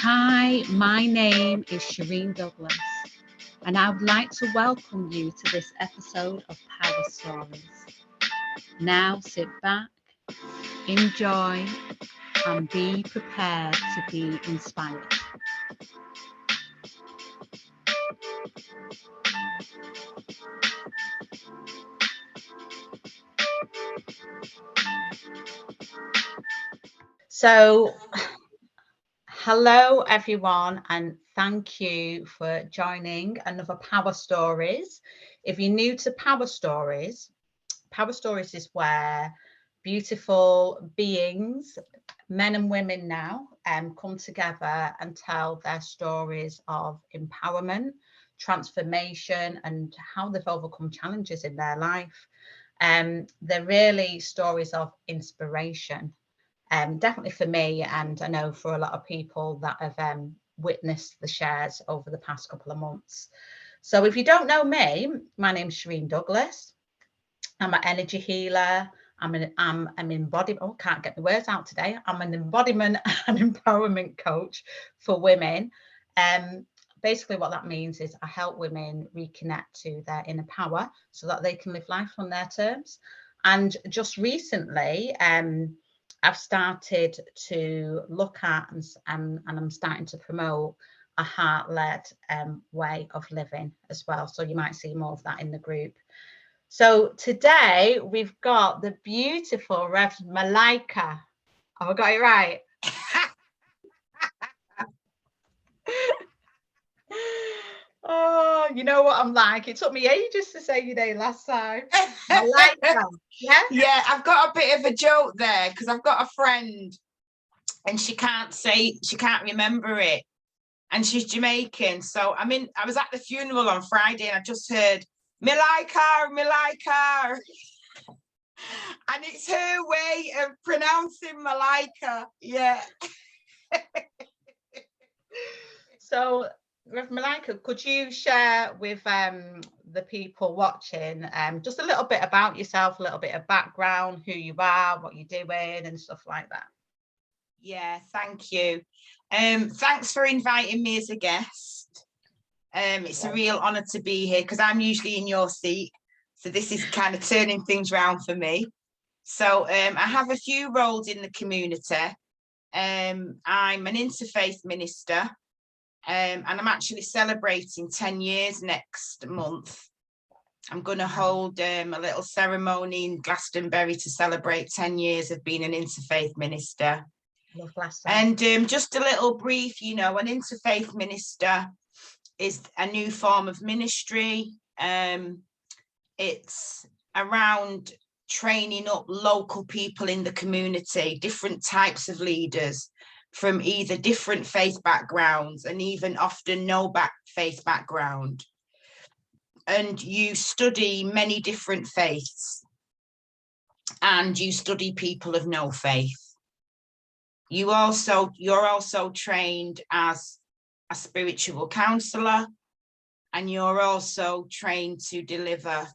Hi, my name is Shireen Douglas, and I would like to welcome you to this episode of Power Stories. Now sit back, enjoy, and be prepared to be inspired. So, hello everyone, and thank you for joining another Power Stories. If you're new to Power Stories is where beautiful beings, men and women now, come together and tell their stories of empowerment, transformation, and how they've overcome challenges in their life. They're really stories of inspiration. Definitely for me, and I know for a lot of people that have witnessed the shares over the past couple of months. So if you don't know me, my name's Shireen Douglas. I'm an energy healer. I'm an embodiment. Oh, can't get the words out today. I'm an embodiment and empowerment coach for women. Basically what that means is I help women reconnect to their inner power so that they can live life on their terms. And just recently, I've started to look at and I'm starting to promote a heart-led way of living as well. So you might see more of that in the group. So today we've got the beautiful Rev Malaika. Have I got it right? Oh, you know what I'm like. It took me ages to say your name last time. Malaika. Yeah, I've got a bit of a joke there because I've got a friend and she can't remember it. And she's Jamaican. So I was at the funeral on Friday and I just heard Malaika. And it's her way of pronouncing Malaika. Yeah. So, Rev Malaika, could you share with the people watching just a little bit about yourself, a little bit of background, who you are, what you're doing and stuff like that? Yeah, thank you. Thanks for inviting me as a guest. It's a real honour to be here because I'm usually in your seat. So this is kind of turning things around for me. So I have a few roles in the community. I'm an Interfaith Minister, and I'm actually celebrating 10 years next month. I'm going to hold a little ceremony in Glastonbury to celebrate 10 years of being an Interfaith Minister. And just a little brief, an Interfaith Minister is a new form of ministry. It's around training up local people in the community, different types of leaders from either different faith backgrounds and even often no faith background. And you study many different faiths and you study people of no faith. You're also trained as a spiritual counsellor, and you're also trained to deliver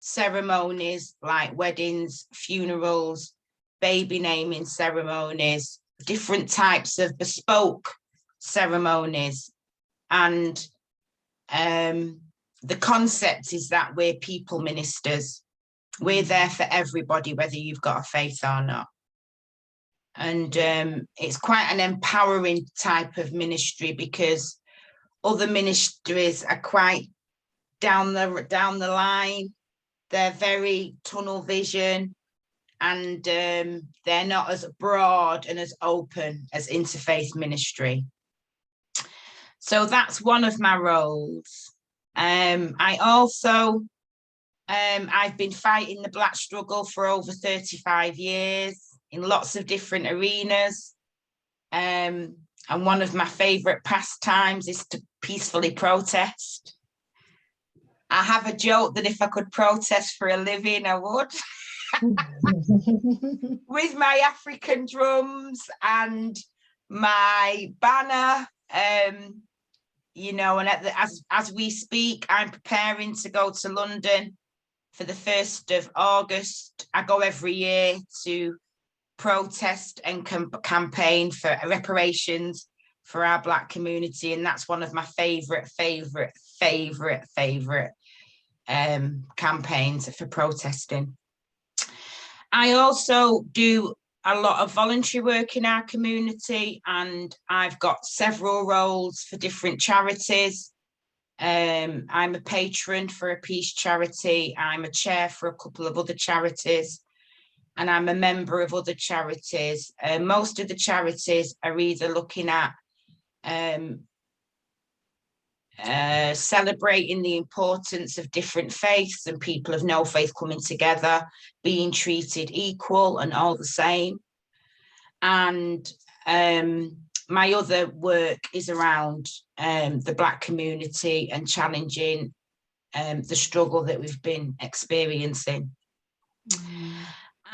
ceremonies like weddings, funerals, baby naming ceremonies, different types of bespoke ceremonies. And the concept is that we're people ministers. We're there for everybody, whether you've got a faith or not. And it's quite an empowering type of ministry because other ministries are quite down the line. They're very tunnel vision, and they're not as broad and as open as interfaith ministry. So that's one of my roles. I also, I've been fighting the Black struggle for over 35 years in lots of different arenas. And one of my favourite pastimes is to peacefully protest. I have a joke that if I could protest for a living, I would. With my African drums and my banner, and as we speak, I'm preparing to go to London for the 1st of August. I go every year to protest and campaign for reparations for our Black community, and that's one of my favourite campaigns for protesting. I also do a lot of voluntary work in our community, and I've got several roles for different charities. I'm a patron for a peace charity. I'm a chair for a couple of other charities, and I'm a member of other charities. Most of the charities are either looking at celebrating the importance of different faiths and people of no faith coming together, being treated equal and all the same. And my other work is around the Black community and challenging the struggle that we've been experiencing.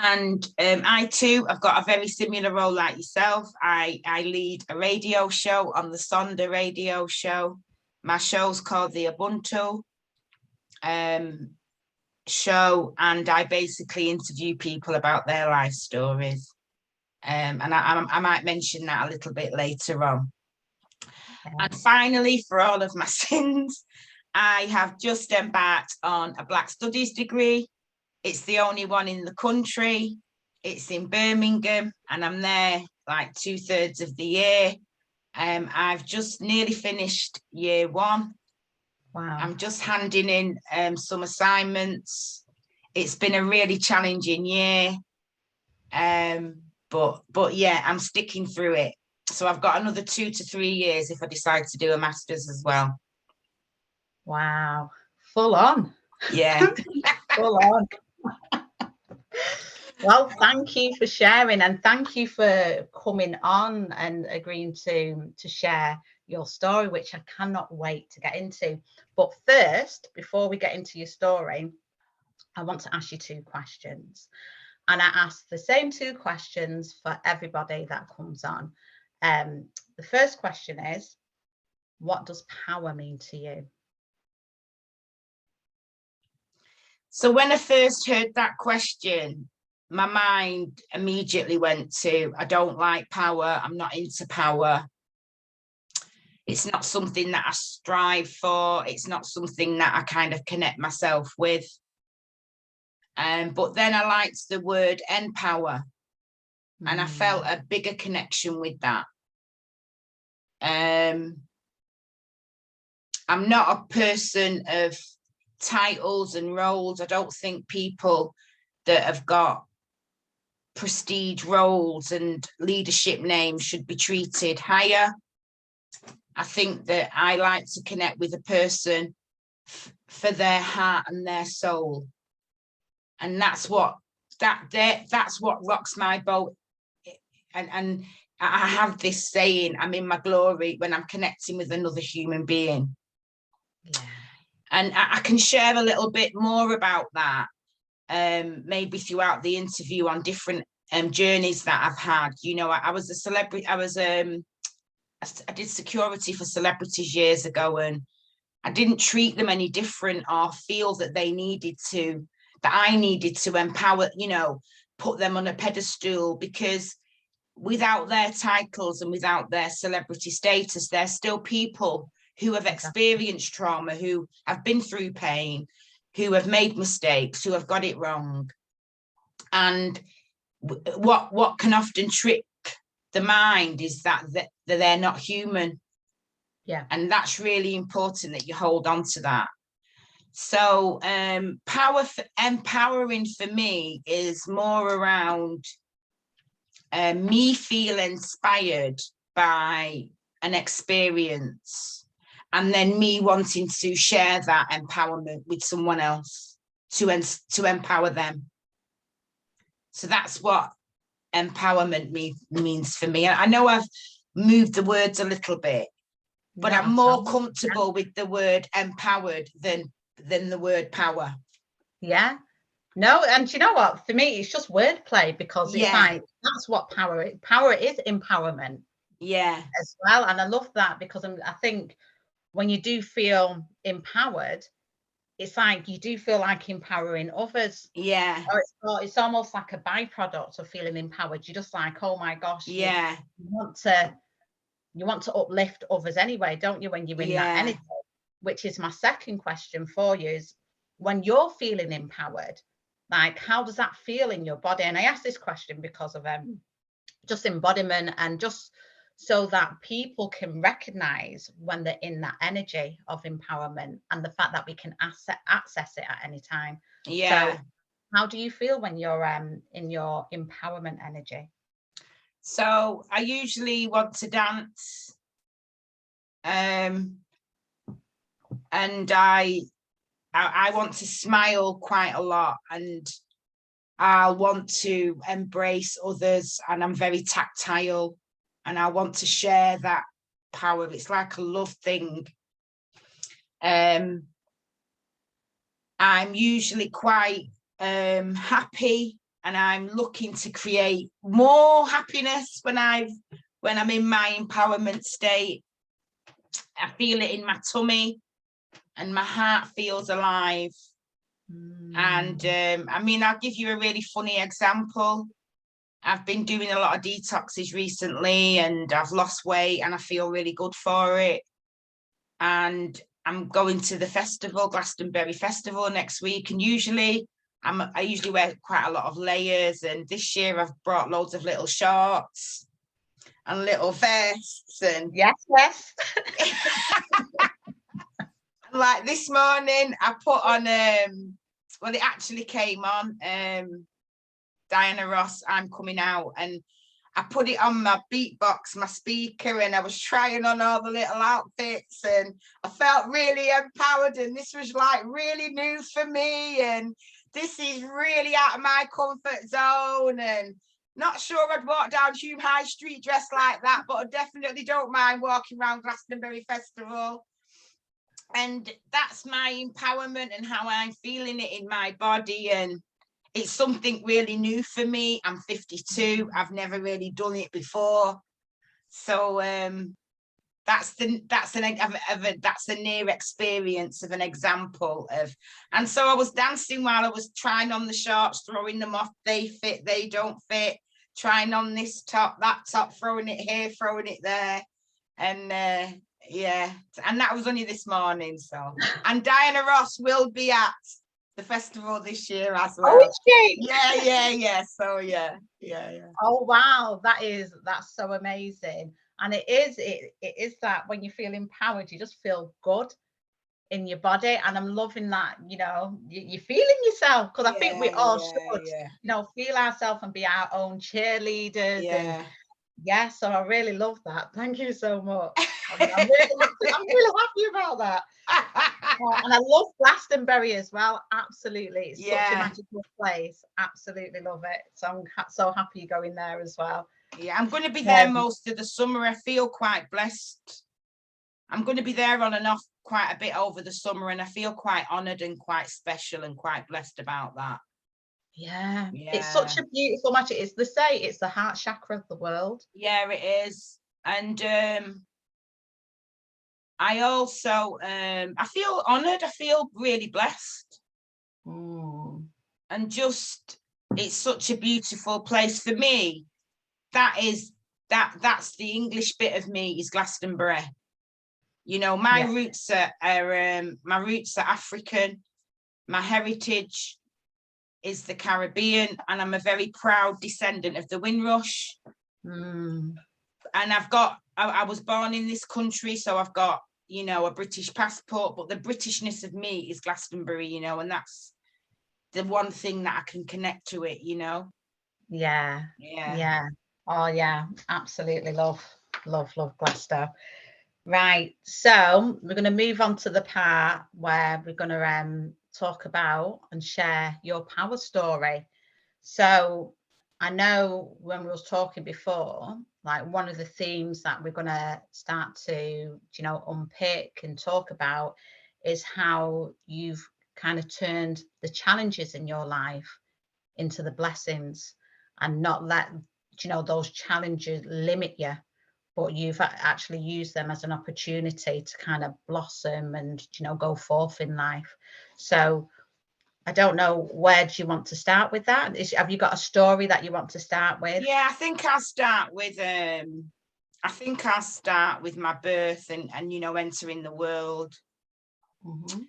And I too, I've got a very similar role like yourself. I lead a radio show on the Sonda radio show. My show's called the Ubuntu show, and I basically interview people about their life stories. And I might mention that a little bit later on. And finally, for all of my sins, I have just embarked on a Black Studies degree. It's the only one in the country. It's in Birmingham, and I'm there like 2/3 of the year. I've just nearly finished year one. Wow. I'm just handing in some assignments. It's been a really challenging year. But yeah, I'm sticking through it. So I've got another 2 to 3 years if I decide to do a master's as well. Wow. Full on. Yeah. Full on. Well, thank you for sharing, and thank you for coming on and agreeing to share your story, which I cannot wait to get into. But first, before we get into your story, I want to ask you 2 questions. And I ask the same 2 questions for everybody that comes on. The first question is, what does power mean to you? So when I first heard that question, my mind immediately went to, I don't like power. I'm not into power. It's not something that I strive for. It's not something that I kind of connect myself with. But then I liked the word empower, and I felt a bigger connection with that. I'm not a person of titles and roles. I don't think people that have got prestige roles and leadership names should be treated higher. I think that I like to connect with a person for their heart and their soul, and that's what rocks my boat. And I have this saying, I'm in my glory when I'm connecting with another human being. Yeah. And I can share a little bit more about that, maybe throughout the interview, on different journeys that I've had. You know, I was a celebrity. I did security for celebrities years ago, and I didn't treat them any different or feel that I needed to empower, you know, put them on a pedestal, because without their titles and without their celebrity status, they're still people who have experienced trauma, who have been through pain, who have made mistakes, who have got it wrong. And what can often trick the mind is that they're not human. Yeah. And that's really important that you hold on to that. So empowering for me is more around me feel inspired by an experience, and then me wanting to share that empowerment with someone else to empower them. So that's what empowerment means for me. I know I've moved the words a little bit, but I'm more comfortable with the word empowered than the word power. Yeah. No, and you know what? For me, it's just wordplay, because it's like, that's what power is. Power is empowerment. Yeah. As well. And I love that, because I think when you do feel empowered, it's like you do feel like empowering others. Yeah. Or it's almost like a byproduct of feeling empowered. You're just like, oh my gosh. Yeah. You want to you want to uplift others anyway, don't you, when you're in that energy? Which is my second question for you, is when you're feeling empowered, like, how does that feel in your body? And I ask this question because of just embodiment, and just so that people can recognize when they're in that energy of empowerment, and the fact that we can access it at any time. So how do you feel when you're in your empowerment energy? So I usually want to dance, and I want to smile quite a lot, and I want to embrace others, and I'm very tactile, and I want to share that power. It's like a love thing. I'm usually quite happy, and I'm looking to create more happiness when I'm in my empowerment state. I feel it in my tummy, and my heart feels alive. And I mean, I'll give you a really funny example. I've been doing a lot of detoxes recently, and I've lost weight, and I feel really good for it. And I'm going to the festival, Glastonbury Festival, next week, and I usually wear quite a lot of layers, and this year I've brought loads of little shorts and little vests, and yes. Like this morning I put on well, it actually came on Diana Ross, I'm Coming Out, and I put it on my beatbox, my speaker, and I was trying on all the little outfits, and I felt really empowered, and this was like really new for me, and this is really out of my comfort zone, and not sure I'd walk down Hume High Street dressed like that, but I definitely don't mind walking around Glastonbury Festival. And that's my empowerment and how I'm feeling it in my body. And it's something really new for me. I'm 52. I've never really done it before. So that's a near experience of an example of. And so I was dancing while I was trying on the shorts, throwing them off. They fit, they don't fit. Trying on this top, that top, throwing it here, throwing it there. And yeah, and that was only this morning. So, and Diana Ross will be at the festival this year as well. Oh, is she? Yeah. So yeah. Oh wow, that's so amazing. And it is that when you feel empowered, you just feel good in your body. And I'm loving that, you're feeling yourself, because I think we all should, feel ourselves and be our own cheerleaders. And so I really love that. Thank you so much. I'm really happy about that. And I love Glastonbury as well. Absolutely. It's such a magical place. Absolutely love it. So I'm so happy you're going there as well. Yeah, I'm going to be there most of the summer. I feel quite blessed. I'm going to be there on and off quite a bit over the summer, and I feel quite honoured and quite special and quite blessed about that. Yeah. It's such a beautiful match. It's the heart chakra of the world. Yeah, it is. And I also I feel honoured. I feel really blessed. And just, it's such a beautiful place for me. That's the English bit of me, is Glastonbury. My roots are African. My heritage is the Caribbean, and I'm a very proud descendant of the Windrush. And I was born in this country, so I've got, a British passport, but the Britishness of me is Glastonbury, and that's the one thing that I can connect to it, Yeah. Oh yeah, absolutely love Glasgow. Right, so we're going to move on to the part where we're going to talk about and share your power story. So I know when we was talking before, like one of the themes that we're going to start to, unpick and talk about is how you've kind of turned the challenges in your life into the blessings, and not let, those challenges limit you, but you've actually used them as an opportunity to kind of blossom and, go forth in life. So I don't know, where do you want to start with that? Have you got a story that you want to start with? Yeah, I think I'll start with I think I'll start with my birth and you know, entering the world. Mm-hmm.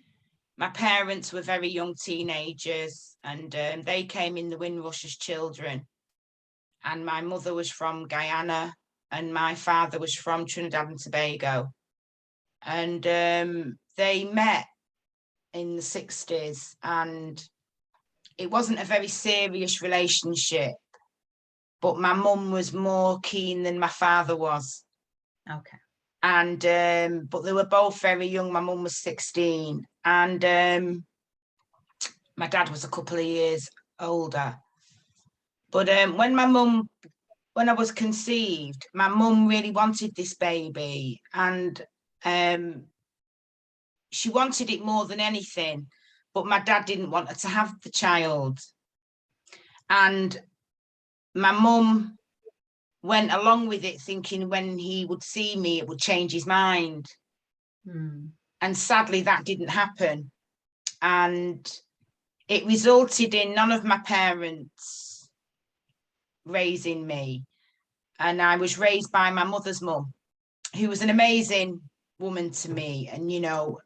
My parents were very young teenagers, and they came in the Windrush as children. And my mother was from Guyana, and my father was from Trinidad and Tobago. And they met in the 60s, and it wasn't a very serious relationship, but my mum was more keen than my father was. Okay. And but they were both very young. My mum was 16, and my dad was a couple of years older. But when I was conceived, my mum really wanted this baby, and she wanted it more than anything, but my dad didn't want her to have the child. And my mum went along with it, thinking when he would see me, it would change his mind. And sadly, that didn't happen. And it resulted in none of my parents raising me. And I was raised by my mother's mum, who was an amazing woman to me. And, you know,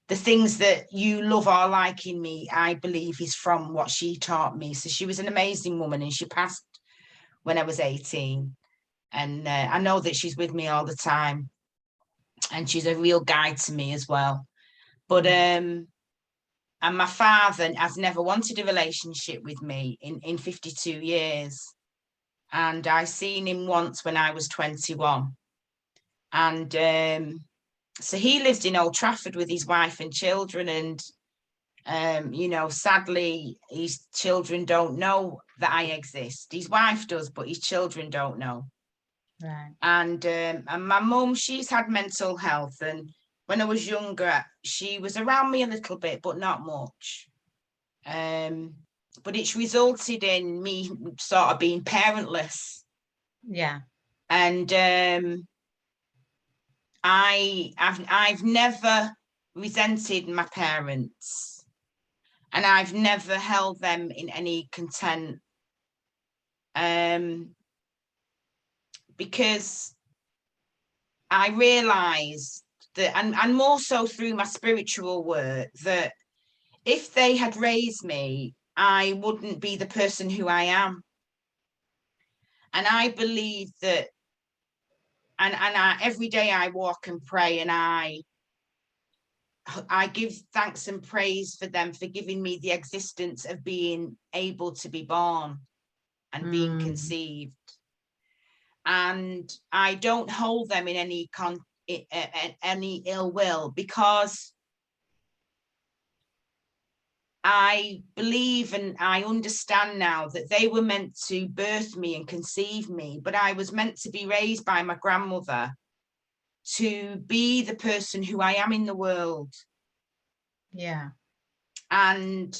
the things that you love or like in me, I believe, is from what she taught me. So she was an amazing woman, and she passed when I was 18. And I know that she's with me all the time. And she's a real guide to me as well. But and my father has never wanted a relationship with me in 52 years. And I seen him once when I was 21. And so he lived in Old Trafford with his wife and children. And, you know, sadly, his children don't know that I exist. His wife does, but his children don't know. Right. And my mum, she's had mental health. And when I was younger, she was around me a little bit, but not much. But it's resulted in me sort of being parentless. Yeah. And I've never resented my parents, and I've never held them in any contempt, because I realised that, and more so through my spiritual work, that if they had raised me, I wouldn't be the person who I am. And I believe that, and every day I walk and pray, and I give thanks and praise for them for giving me the existence of being able to be born and being conceived. And I don't hold them in any ill will, because I believe and I understand now that they were meant to birth me and conceive me, but I was meant to be raised by my grandmother to be the person who I am in the world. Yeah. And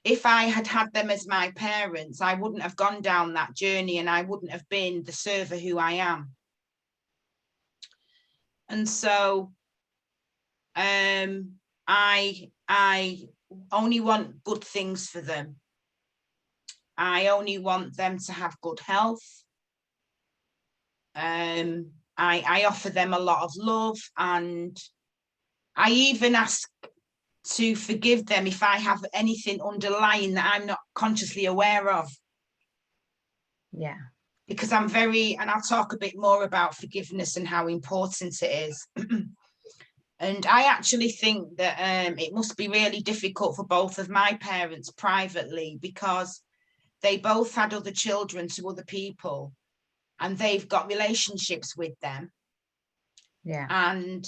if I had had them as my parents, I wouldn't have gone down that journey, and I wouldn't have been the server who I am. And so I only want good things for them. I only want them to have good health. I offer them a lot of love, and I even ask to forgive them if I have anything underlying that I'm not consciously aware of. Yeah. Because I'm very, and I'll talk a bit more about forgiveness and how important it is. And I actually think that it must be really difficult for both of my parents privately, because they both had other children to other people, and they've got relationships with them. Yeah. And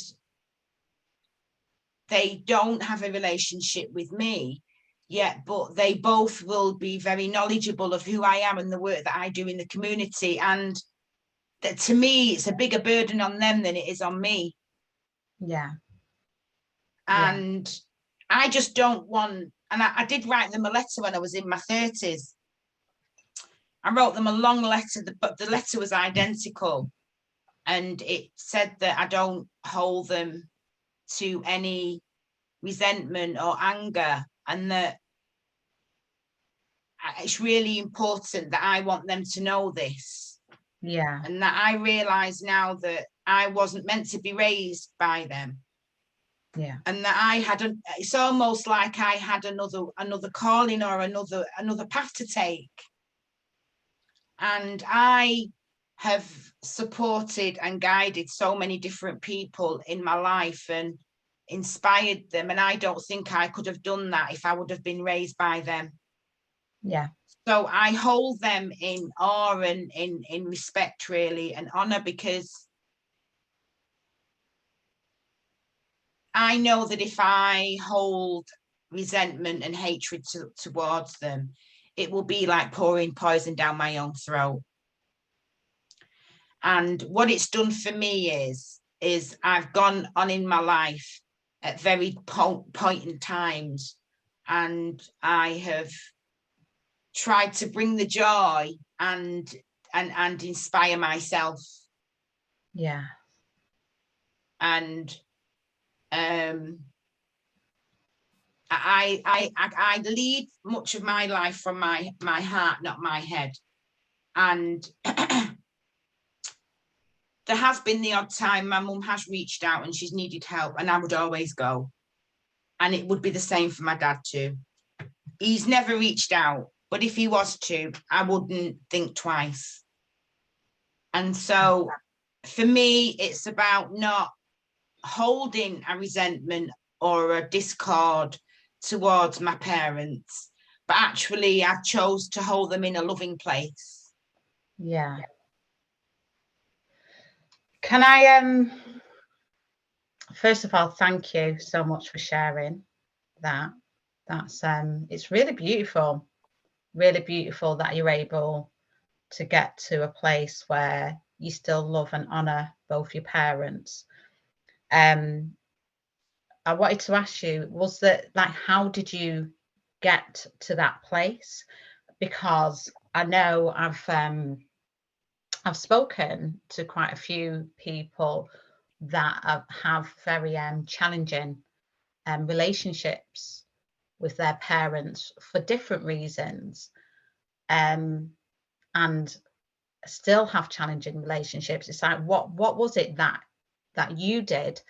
they don't have a relationship with me yet, but they both will be very knowledgeable of who I am and the work that I do in the community. And that, to me, it's a bigger burden on them than it is on me. Yeah. And I just don't want, and I did write them a letter when I was in my 30s. I wrote them a long letter, but the letter was identical. And it said that I don't hold them to any resentment or anger, and that it's really important that I want them to know this. Yeah. And that I realise now that I wasn't meant to be raised by them. Yeah. And that I had it's almost like I had another calling or another path to take. And I have supported and guided so many different people in my life and inspired them. And I don't think I could have done that if I would have been raised by them. Yeah. So I hold them in awe and in respect, really, and honor, because I know that if I hold resentment and hatred towards them, it will be like pouring poison down my own throat. And what it's done for me is I've gone on in my life at very poignant times, and I have tried to bring the joy and inspire myself. Yeah. And I lead much of my life from my heart, not my head. And there has been the odd time my mum has reached out and she's needed help, and I would always go. And it would be the same for my dad too. He's never reached out, but if he was to, I wouldn't think twice. And so for me, it's about not holding a resentment or a discord towards my parents, but actually I chose to hold them in a loving place. Yeah. Can I first of all thank you so much for sharing that. That's it's really beautiful that you're able to get to a place where you still love and honor both your parents. I wanted to ask you, was that like, how did you get to that place? Because I know I've spoken to quite a few people that have very challenging relationships with their parents for different reasons, and still have challenging relationships. It's like, what was it that you did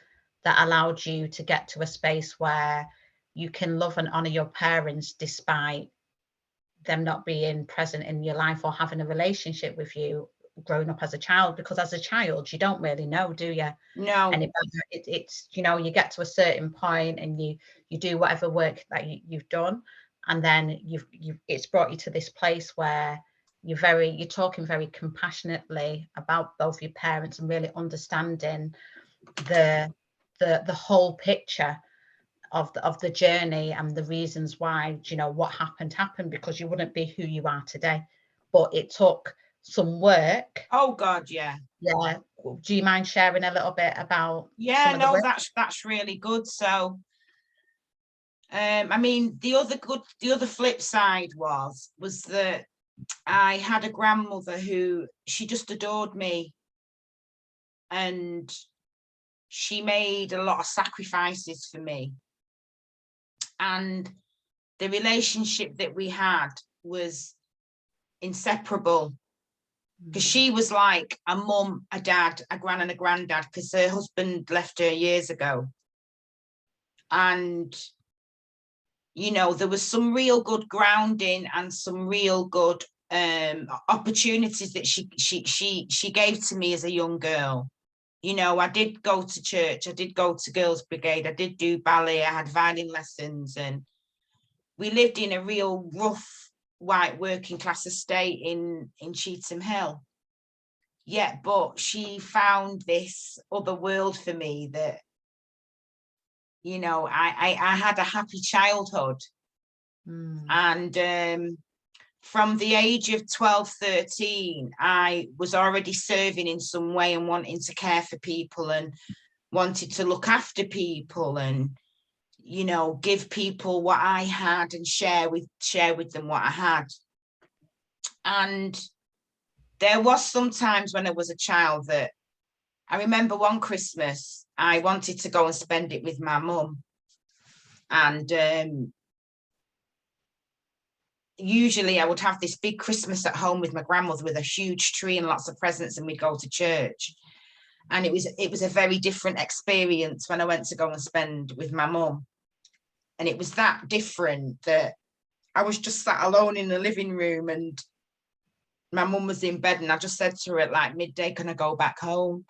that allowed you to get to a space where you can love and honor your parents despite them not being present in your life or having a relationship with you growing up as a child? Because as a child, you don't really know, do you? No. And it's you know, you get to a certain point and you do whatever work that you've done, and then you've it's brought you to this place where you're talking very compassionately about both your parents and really understanding the whole picture of the journey and the reasons why, you know, what happened, because you wouldn't be who you are today. But it took some work. Oh God, yeah. Yeah. Do you mind sharing a little bit about Yeah, some of the no, work? that's really good. So I mean, the other flip side was that I had a grandmother who, she just adored me, and she made a lot of sacrifices for me. And the relationship that we had was inseparable, because she was like a mum, a dad, a gran and a granddad, because her husband left her years ago. And you know, there was some real good grounding and some real good opportunities that she gave to me as a young girl. You know, I did go to church, I did go to Girls' Brigade, I did do ballet, I had violin lessons, and we lived in a real rough white working class estate in Cheetham Hill. Yeah, but she found this other world for me that, you know, I had a happy childhood. And from the age of 12, 13, I was already serving in some way and wanting to care for people and wanted to look after people and, you know, give people what I had and share with them what I had. And there was some times when I was a child that I remember one Christmas, I wanted to go and spend it with my mum. And usually I would have this big Christmas at home with my grandmother with a huge tree and lots of presents, and we'd go to church. And it was a very different experience when I went to go and spend with my mum. And it was that different that I was just sat alone in the living room, and my mum was in bed, and I just said to her at like midday, can I go back home?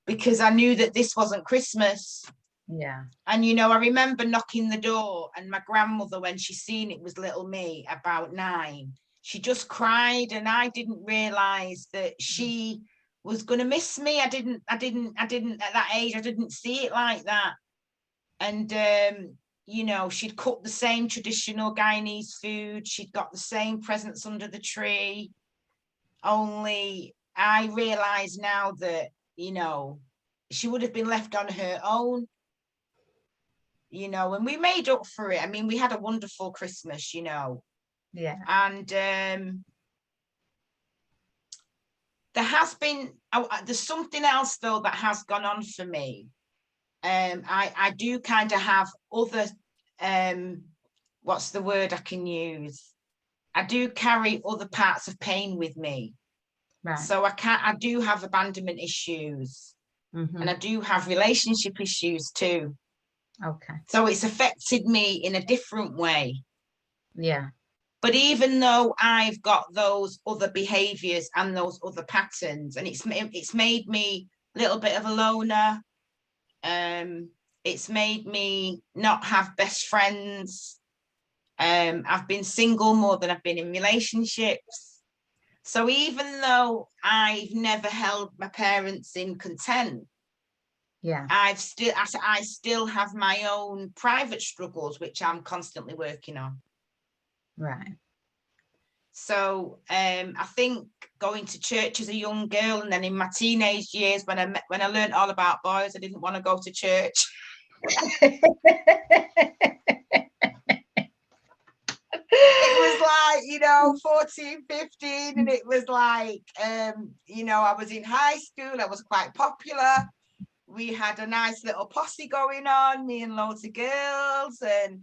Because I knew that this wasn't Christmas. Yeah. And, you know, I remember knocking the door, and my grandmother, when she seen it was little me, about 9, she just cried, and I didn't realise that she was going to miss me. I didn't at that age, I didn't see it like that. And, you know, she'd cooked the same traditional Guyanese food. She'd got the same presents under the tree. Only I realise now that, you know, she would have been left on her own. You know, and we made up for it. I mean, we had a wonderful Christmas, you know. Yeah. And there has been, there's something else though that has gone on for me. I do kind of have other, what's the word I can use? I do carry other parts of pain with me. Right. So I do have abandonment issues, and I do have relationship issues too. Okay. So it's affected me in a different way. Yeah. But even though I've got those other behaviors and those other patterns, and it's made me a little bit of a loner. It's made me not have best friends. I've been single more than I've been in relationships. So even though I've never held my parents in contempt, yeah, I still have my own private struggles, which I'm constantly working on. Right. So I think going to church as a young girl, and then in my teenage years, when I learned all about boys, I didn't want to go to church. It was like, you know, 14, 15, and it was like, you know, I was in high school, I was quite popular. We had a nice little posse going on, me and loads of girls, and,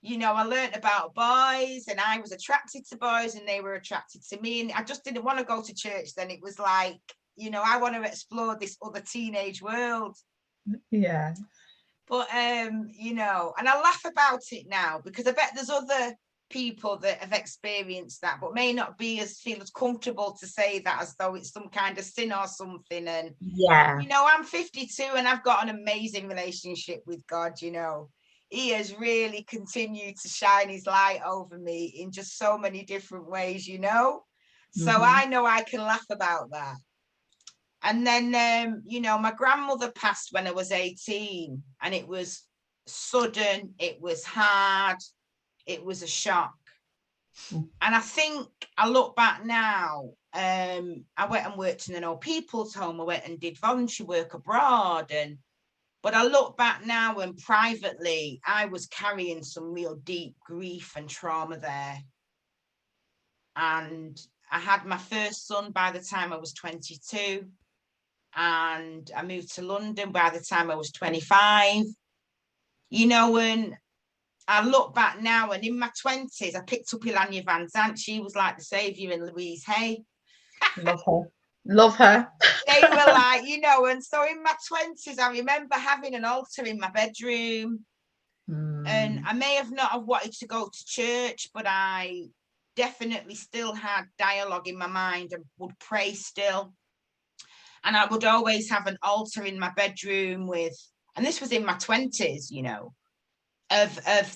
you know, I learned about boys, and I was attracted to boys, and they were attracted to me, and I just didn't want to go to church then. It was like, you know, I want to explore this other teenage world. Yeah. But, you know, and I laugh about it now, because I bet there's other people that have experienced that, but may not feel as comfortable to say that, as though it's some kind of sin or something. And yeah, you know, I'm 52 and I've got an amazing relationship with God. You know, he has really continued to shine his light over me in just so many different ways, you know. So I know I can laugh about that. And then you know, my grandmother passed when I was 18, and it was sudden, it was hard, it was a shock. And I think I look back now, I went and worked in an old people's home. I went and did voluntary work abroad. But I look back now, and privately, I was carrying some real deep grief and trauma there. And I had my first son by the time I was 22. And I moved to London by the time I was 25. You know, and I look back now, and in my 20s, I picked up Ilanya Van Zant. She was like the saviour in Louise Hay. Love her. Love her. They were like, you know, and so in my 20s, I remember having an altar in my bedroom. And I may have not have wanted to go to church, but I definitely still had dialogue in my mind and would pray still. And I would always have an altar in my bedroom with, and this was in my 20s, you know, of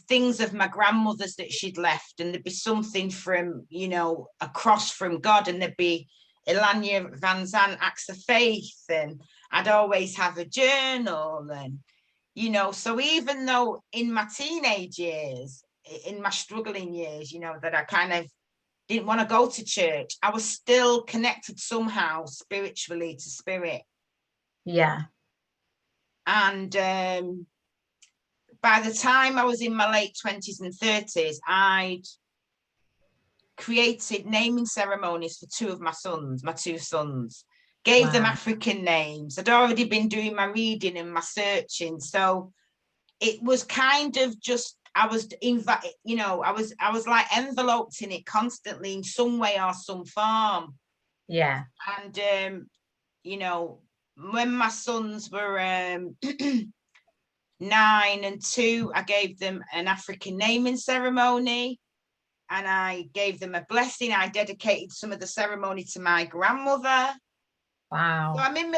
things of my grandmother's that she'd left, and there'd be something from, you know, a cross from God, and there'd be Ilanya Van Zant Acts of Faith, and I'd always have a journal. And you know, so even though in my teenage years, in my struggling years, you know, that I kind of didn't want to go to church, I was still connected somehow spiritually to spirit. Yeah. And by the time I was in my late 20s and 30s, I'd created naming ceremonies for my two sons, gave them African names. I'd already been doing my reading and my searching. So it was kind of just I was you know, I was like enveloped in it constantly in some way or some form. Yeah. And you know, when my sons were 9 and 2, I gave them an African naming ceremony, and I gave them a blessing. I dedicated some of the ceremony to my grandmother. Wow. So I'm in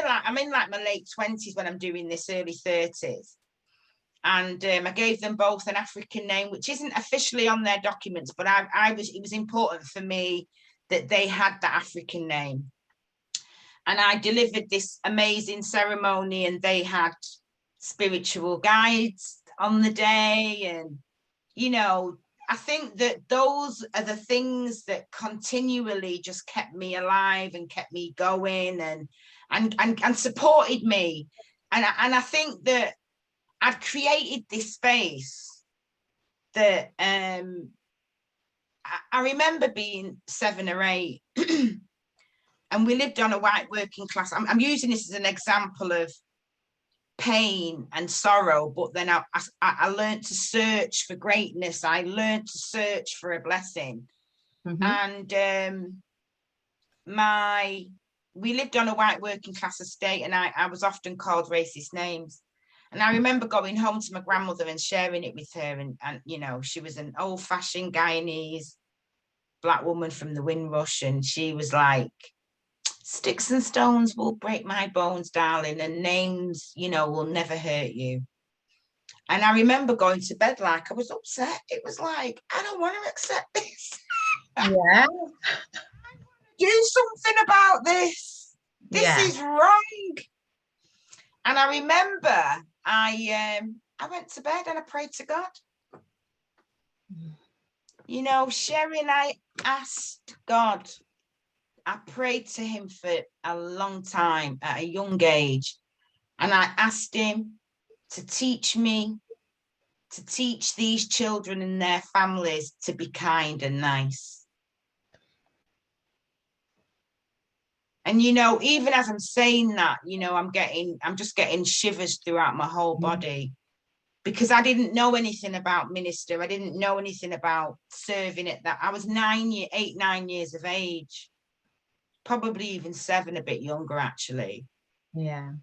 like my late 20s when I'm doing this, early 30s. And I gave them both an African name, which isn't officially on their documents, but it was important for me that they had that African name. And I delivered this amazing ceremony, and they had spiritual guides on the day. And, you know, I think that those are the things that continually just kept me alive and kept me going and supported me. And I think that I've created this space that I remember being 7 or 8 and we lived on a white working class. I'm using this as an example of pain and sorrow, but then I learned to search for greatness. I learned to search for a blessing. And we lived on a white working class estate, and I was often called racist names. And I remember going home to my grandmother and sharing it with her. And you know, she was an old-fashioned Guyanese black woman from the Windrush. And she was like, sticks and stones will break my bones, darling, and names, you know, will never hurt you. And I remember going to bed like I was upset. It was like, I don't want to accept this. Yeah. Do something about this. This is wrong. And I remember I went to bed and I prayed to God. You know, Sharon, I asked God. I prayed to him for a long time at a young age. And I asked him to teach me, to teach these children and their families to be kind and nice. And, you know, even as I'm saying that, you know, I'm just getting shivers throughout my whole body, because I didn't know anything about minister. I didn't know anything about serving at that. I was 8, 9 years of age, probably even 7, a bit younger, actually. Yeah.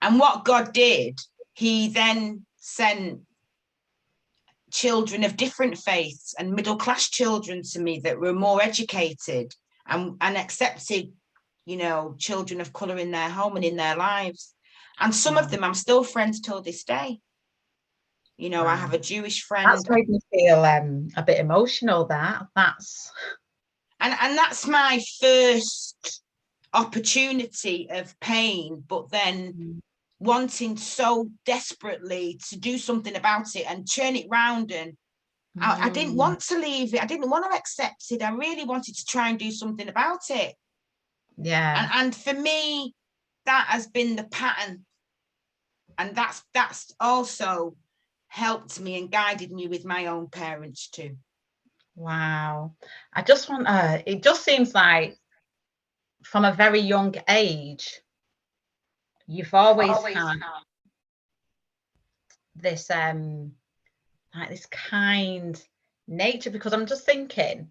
And what God did, he then sent children of different faiths and middle-class children to me that were more educated and accepted, you know, children of colour in their home and in their lives. And some of them I'm still friends till this day. You know, I have a Jewish friend. That's made me feel a bit emotional, that's... And that's my first opportunity of pain, but then wanting so desperately to do something about it and turn it round. And I didn't want to leave it. I didn't want to accept it. I really wanted to try and do something about it. Yeah. And for me, that has been the pattern. And that's also helped me and guided me with my own parents too. Wow. I just want it just seems like from a very young age you've always had this like this kind nature, because I'm just thinking,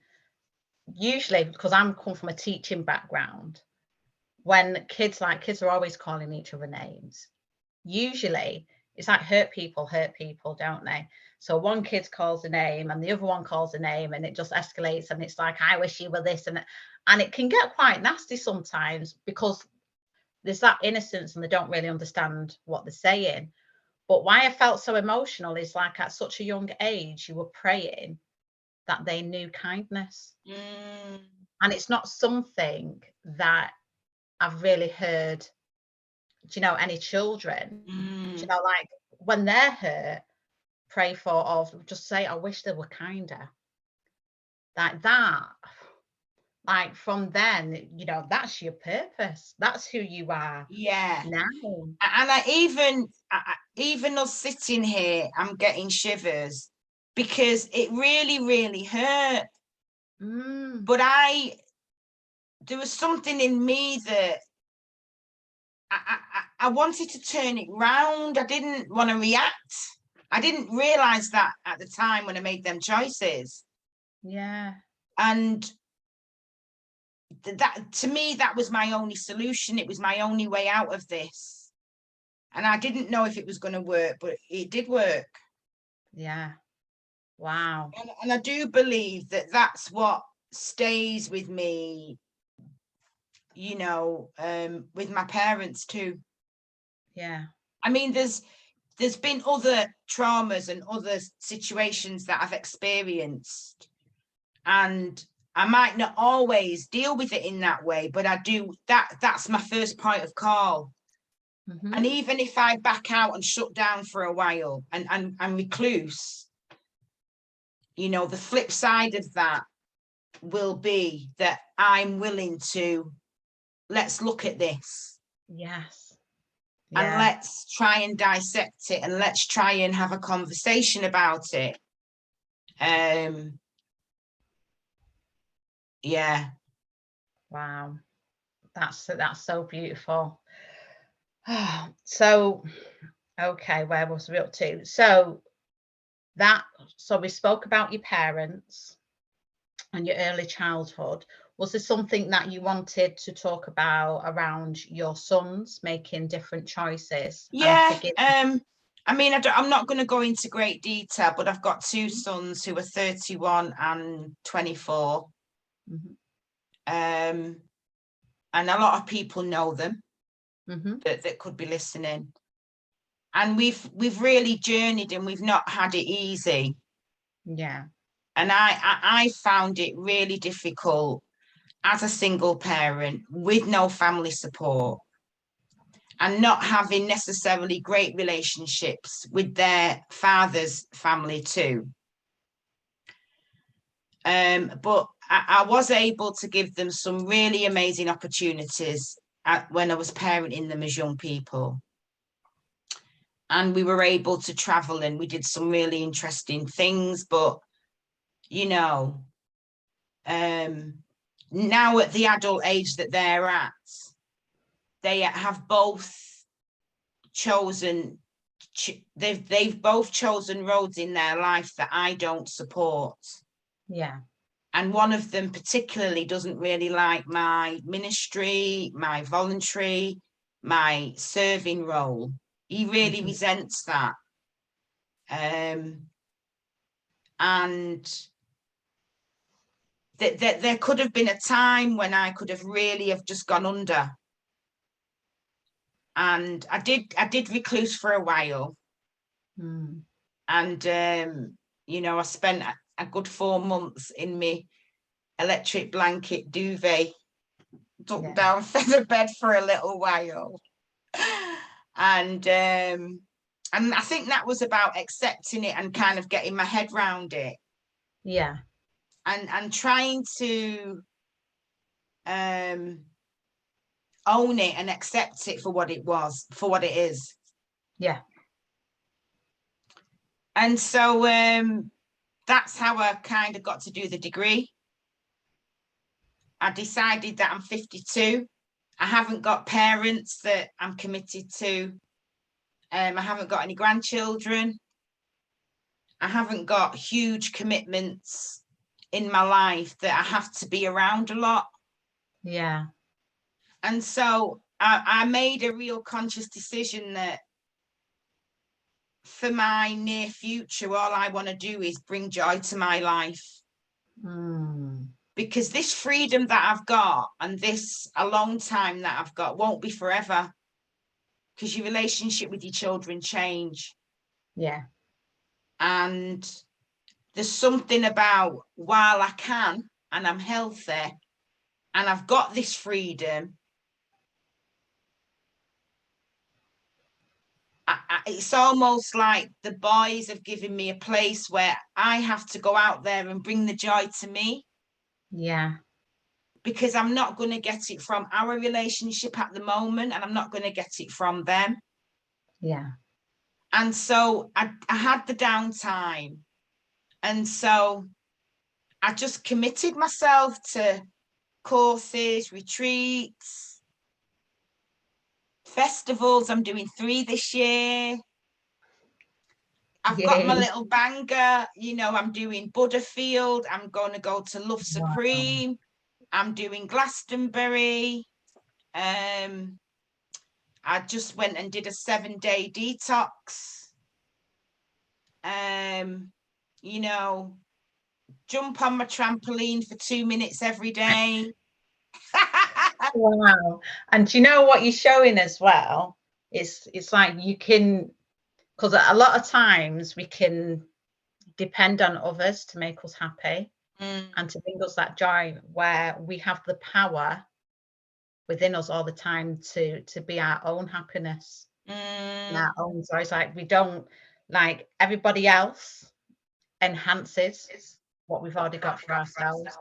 usually because I'm come from a teaching background, when kids are always calling each other names, usually it's like hurt people, don't they? So one kid calls a name and the other one calls a name, and it just escalates, and it's like, I wish you were this, and it can get quite nasty sometimes because there's that innocence and they don't really understand what they're saying. But why I felt so emotional is like at such a young age you were praying that they knew kindness. And it's not something that I've really heard, do you know, any children, do you know, like when they're hurt, pray for, or just say, I wish they were kinder. Like that, like from then, you know, that's your purpose. That's who you are. Yeah. Now. And even us sitting here, I'm getting shivers because it really, really hurt. But there was something in me that I wanted to turn it round. I didn't want to react. I didn't realize that at the time when I made them choices. Yeah. And that, to me, that was my only solution. It was my only way out of this. And I didn't know if it was going to work, but it did work. Yeah. Wow. And I do believe that that's what stays with me, you know, with my parents too. Yeah. I mean, there's been other traumas and other situations that I've experienced, and I might not always deal with it in that way, but I do. That's my first point of call. Mm-hmm. And even if I back out and shut down for a while and recluse, you know, the flip side of that will be that I'm willing to, let's look at this. Yes. And Yeah. let's try and dissect it, and let's try and have a conversation about it. Yeah. Wow. That's so beautiful. So, okay, where was we up to? So we spoke about your parents and your early childhood. Was there something that you wanted to talk about around your sons making different choices? Yeah. I mean, I'm not going to go into great detail, but I've got two sons who are 31 and 24. Mm-hmm. And a lot of people know them Mm-hmm. that could be listening. And we've really journeyed, and we've not had it easy. Yeah. And I found it really difficult as a single parent with no family support, and not having necessarily great relationships with their father's family too. But I was able to give them some really amazing opportunities when I was parenting them as young people. And we were able to travel, and we did some really interesting things. But, you know, now at the adult age that they're at, they have both chosen, they've both chosen roads in their life that I don't support. Yeah. And one of them particularly doesn't really like my ministry, my voluntary, my serving role. He really resents that. And that there could have been a time when I could have really have just gone under. And I did recluse for a while. Mm. And you know, I spent a good 4 months in my electric blanket duvet, ducked down feather bed for a little while. And I think that was about accepting it and kind of getting my head round it. Yeah. And trying to own it and accept it for what it was, for what it is. Yeah. And so that's how I kind of got to do the degree. I decided that I'm 52. I haven't got parents that I'm committed to. I haven't got any grandchildren. I haven't got huge commitments in my life that I have to be around a lot. Yeah. And so I made a real conscious decision that for my near future, all I want to do is bring joy to my life. Mm. Because this freedom that I've got and this alone time that I've got won't be forever, because your relationship with your children change. Yeah. And there's something about, while I can and I'm healthy and I've got this freedom, it's almost like the boys have given me a place where I have to go out there and bring the joy to me. Yeah. Because I'm not going to get it from our relationship at the moment, and I'm not going to get it from them. Yeah. And so I had the downtime. And so I just committed myself to courses, retreats, festivals. I'm doing 3 this year. I've got my little banger, you know, I'm doing Butterfield, I'm going to go to Love Supreme, I'm doing Glastonbury. I just went and did a 7-day detox. You know, jump on my trampoline for 2 minutes every day. Wow. And do you know what you're showing as well? It's like you can, because a lot of times we can depend on others to make us happy and to bring us that joy, where we have the power within us all the time to be our own happiness, our own joy. It's like we don't, like, everybody else enhances what we've already got for ourselves.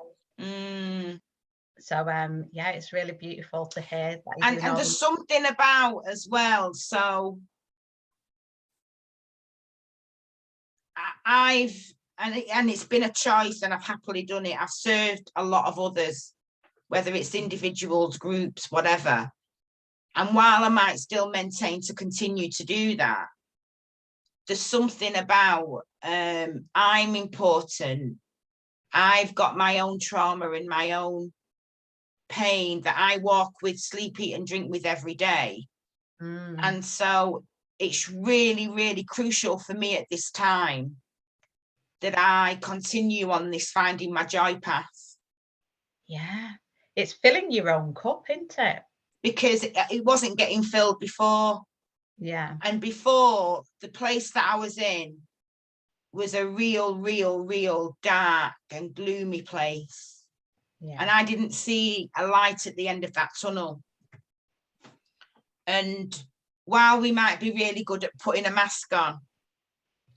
So yeah, it's really beautiful to hear that. And there's something about as well, so and it's been a choice, and I've happily done it. I've served a lot of others, whether it's individuals, groups, whatever. And while I might still maintain to continue to do that, there's something about I'm important. I've got my own trauma and my own pain that I walk with, sleep, eat, and drink with every day. And so it's really, really crucial for me at this time that I continue on this finding my joy path. Yeah, it's filling your own cup, isn't it? Because it wasn't getting filled before. Yeah. And before, the place that I was in was a real dark and gloomy place. Yeah. And I didn't see a light at the end of that tunnel. And while we might be really good at putting a mask on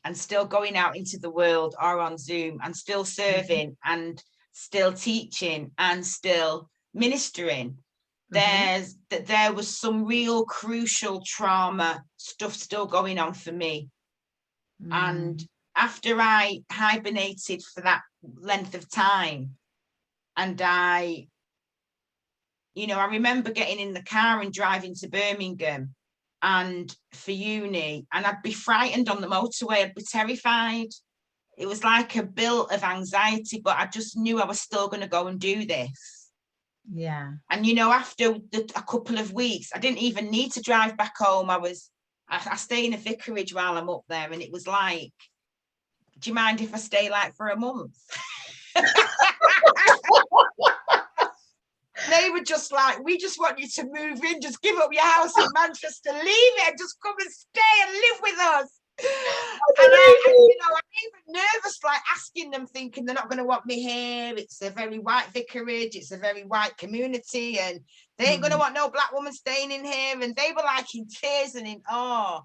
and still going out into the world or on Zoom and still serving and still teaching and still ministering, there was some real crucial trauma stuff still going on for me. And after I hibernated for that length of time, and I remember getting in the car and driving to Birmingham and for uni, and I'd be frightened on the motorway. I'd be terrified. It was like a built of anxiety, but I just knew I was still going to go and do this. Yeah. And after a couple of weeks, I didn't even need to drive back home. I stay in a vicarage while I'm up there, and it was like, do you mind if I stay like for a month? They were just like, we just want you to move in, just give up your house in Manchester, leave it, and just come and stay and live with us. And I'm even nervous, like asking them, thinking they're not going to want me here. It's a very white vicarage, it's a very white community, and they ain't going to want no black woman staying in here. And they were like in tears and in awe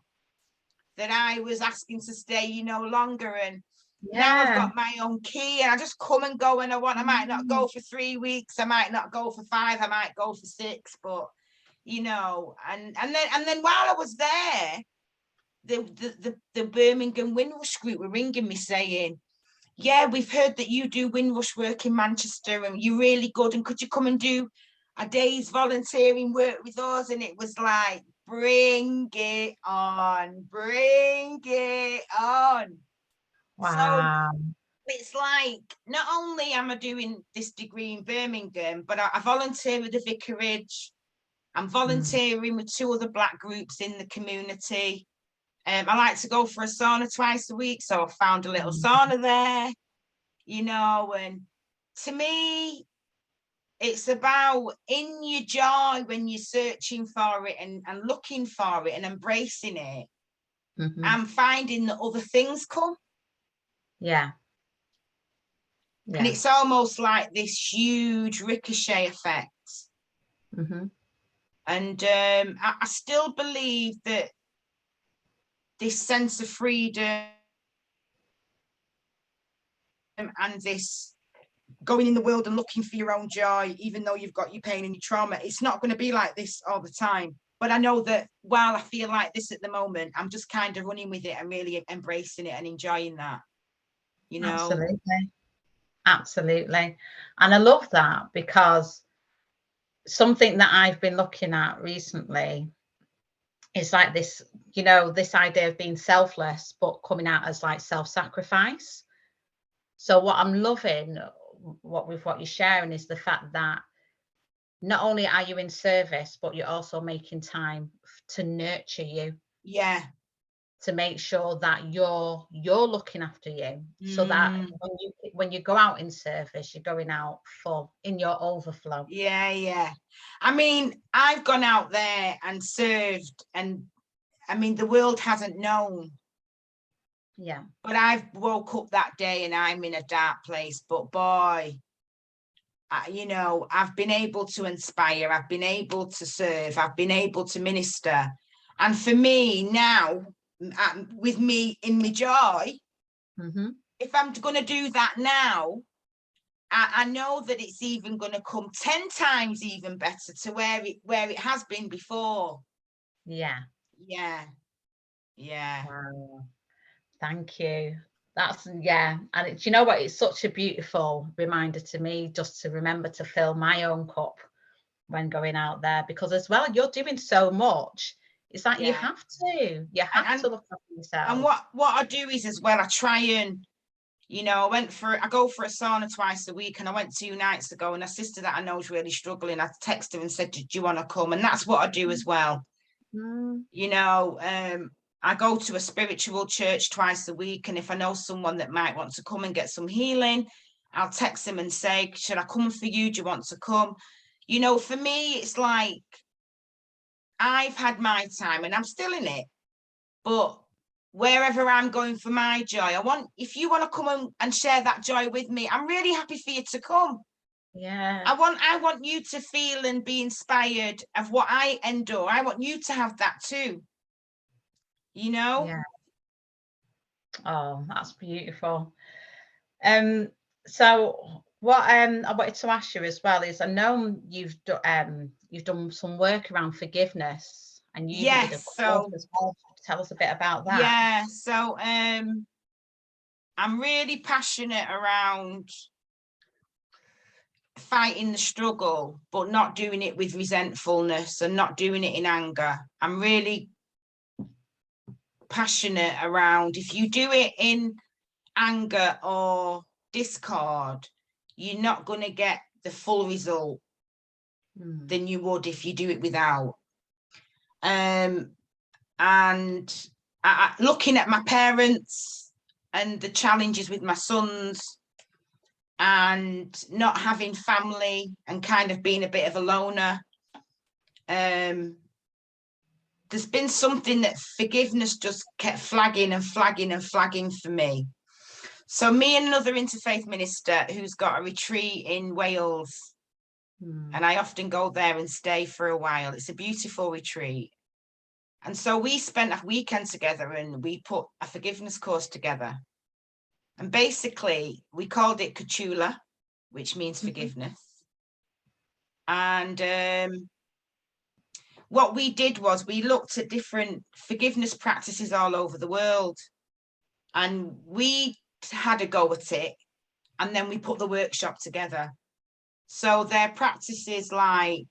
that I was asking to stay, longer. And now I've got my own key, and I just come and go when I want. I might not go for 3 weeks, I might not go for 5, I might go for 6, but and then while I was there, the Birmingham Windrush group were ringing me saying, yeah, we've heard that you do Windrush work in Manchester and you're really good, and could you come and do a day's volunteering work with us? And it was like, bring it on. Wow. So it's like, not only am I doing this degree in Birmingham, but I volunteer with the vicarage. I'm volunteering with 2 other black groups in the community. I like to go for a sauna twice a week, so I found a little sauna there, and to me, it's about in your joy when you're searching for it and looking for it and embracing it, and finding that other things come. Yeah. And it's almost like this huge ricochet effect. And I still believe that this sense of freedom and this going in the world and looking for your own joy, even though you've got your pain and your trauma, it's not going to be like this all the time. But I know that while I feel like this at the moment, I'm just kind of running with it and really embracing it and enjoying that, Absolutely. And I love that, because something that I've been looking at recently it's like this, you know, this idea of being selfless, but coming out as like self-sacrifice. So what I'm loving, what you're sharing, is the fact that not only are you in service, but you're also making time to nurture you, Yeah. to make sure that you're looking after you, so that when you go out in service, you're going out full, in your overflow. Yeah. I mean, I've gone out there and served, and I mean, the world hasn't known. Yeah. But I've woke up that day and I'm in a dark place. But boy, you know, I've been able to inspire, I've been able to serve, I've been able to minister. And for me now, with me in my joy, if I'm going to do that now, I know that it's even going to come 10 times even better to where it has been before. Yeah. Wow. Thank you. That's, yeah. And do you know what? It's such a beautiful reminder to me, just to remember to fill my own cup when going out there, because as well, you're doing so much. It's like you have to look after yourself. And what I do is, as well, I try and, you know, I go for a sauna twice a week, and I went 2 nights ago, and a sister that I know is really struggling, I texted her and said, do you want to come? And that's what I do as well. You know, I go to a spiritual church twice a week, and if I know someone that might want to come and get some healing, I'll text them and say, should I come for you? Do you want to come? You know, for me, it's like, I've had my time and I'm still in it, but wherever I'm going for my joy, if you want to come and share that joy with me, I'm really happy for you to come. Yeah. I want you to feel and be inspired of what I endure. I want you to have that too. You know? Yeah. Oh, that's beautiful. So what I wanted to ask you as well is, I know you've done some work around forgiveness, and you even did a course as well. Tell us a bit about that. Yeah, so I'm really passionate around fighting the struggle, but not doing it with resentfulness and not doing it in anger. I'm really passionate around, if you do it in anger or discord, you're not going to get the full result than you would if you do it without. And looking at my parents and the challenges with my sons, and not having family, and kind of being a bit of a loner, there's been something that forgiveness just kept flagging for me. So me and another interfaith minister who's got a retreat in Wales, and I often go there and stay for a while. It's a beautiful retreat. And so we spent a weekend together, and we put a forgiveness course together. And basically we called it Kachula, which means forgiveness. And what we did was we looked at different forgiveness practices all over the world, and we had a go at it, and then we put the workshop together. So there are practices like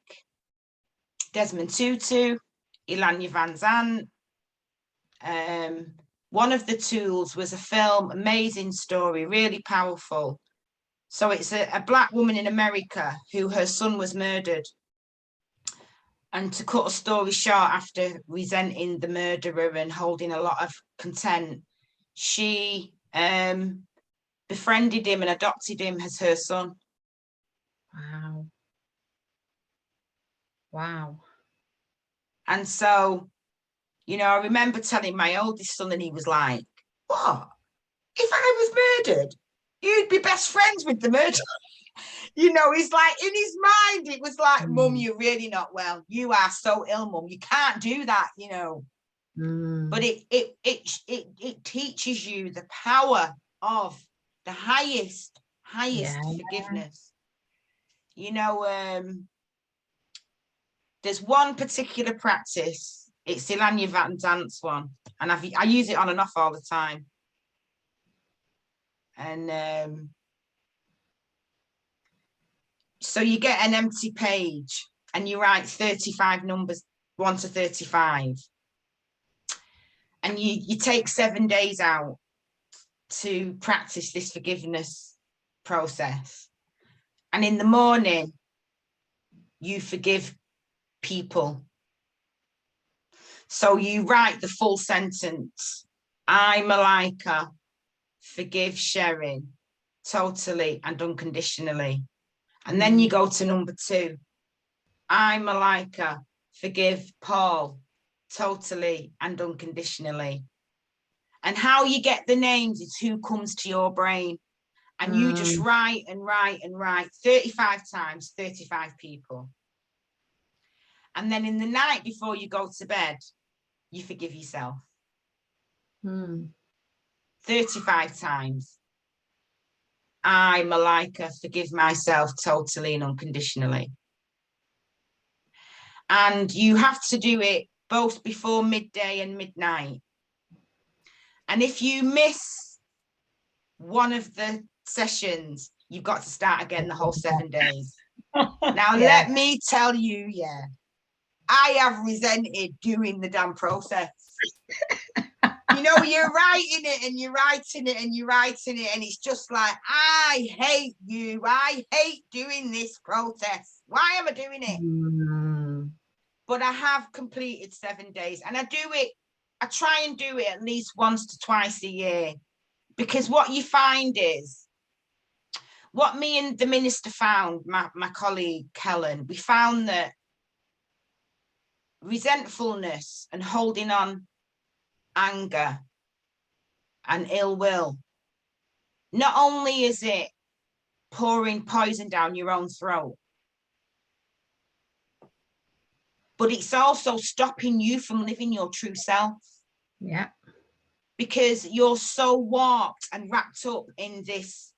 Desmond Tutu, Ilanya Van Zandt. One of the tools was a film, amazing story, really powerful. So it's a Black woman in America who her son was murdered. And to cut a story short, after resenting the murderer and holding a lot of contempt, she befriended him and adopted him as her son. Wow. And so, you know, I remember telling my oldest son, and he was like, what? If I was murdered, you'd be best friends with the murderer. You know, he's like, in his mind, it was like, Mum, you're really not well. You are so ill, Mum. You can't do that, you know. But it teaches you the power of the highest forgiveness. You know, there's one particular practice. It's Ilanya Van Zandt's one, and I use it on and off all the time. And so you get an empty page, and you write 35 numbers, 1 to 35. and you take 7 days out to practice this forgiveness process. And in the morning, you forgive people. So you write the full sentence. I, Malaika, forgive Sharon totally and unconditionally. And then you go to number 2. I, Malaika, forgive Paul totally and unconditionally. And how you get the names is who comes to your brain. And you just write and write and write 35 times, 35 people. And then in the night before you go to bed, you forgive yourself. 35 times. I, Malaika, forgive myself totally and unconditionally. And you have to do it both before midday and midnight. And if you miss one of the sessions, you've got to start again the whole 7 days. Now, let me tell you, I have resented doing the damn process. You know, you're writing it and you're writing it and you're writing it, and it's just like, I hate you. I hate doing this process. Why am I doing it? But I have completed 7 days, and I try and do it at least once to twice a year, because what you find is, what me and the minister found, my colleague Helen, we found that resentfulness and holding on anger and ill will, not only is it pouring poison down your own throat, but it's also stopping you from living your true self. Yeah. Because you're so warped and wrapped up in this,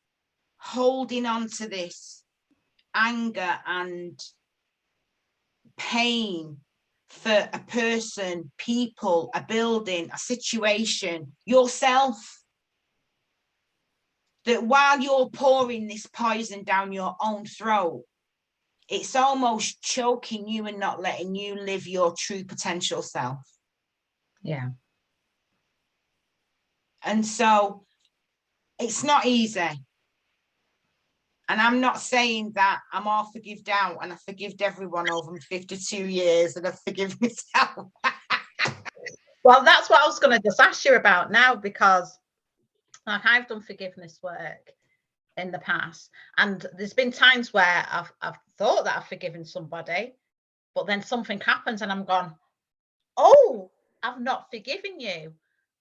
holding on to this anger and pain for a person, people, a building, a situation, yourself, that while you're pouring this poison down your own throat, it's almost choking you and not letting you live your true potential self. Yeah. And so it's not easy. And I'm not saying that I'm all forgived out and I forgived everyone over my 52 years and I forgive myself. Well, that's what I was going to just ask you about now, because I've done forgiveness work in the past, and there's been times where I've thought that I've forgiven somebody, but then something happens and I'm gone, oh, I've not forgiven you.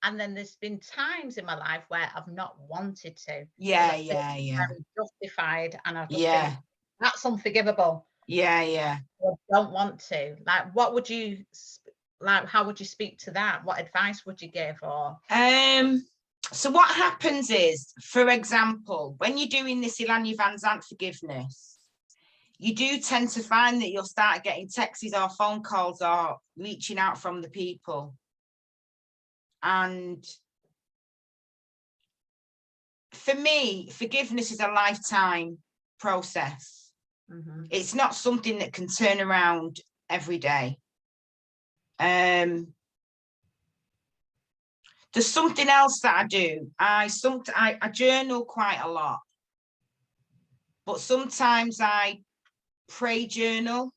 And then there's been times in my life where I've not wanted to. Yeah. Very justified, and I've just been, that's unforgivable. Yeah. I don't want to. Like, what would you like? How would you speak to that? What advice would you give? Or so what happens is, for example, when you're doing this Ilanya Van Zandt forgiveness, you do tend to find that you'll start getting texts or phone calls or reaching out from the people. And for me, forgiveness is a lifetime process. It's not something that can turn around every day. There's something else that I do. I journal quite a lot, but sometimes I pray journal.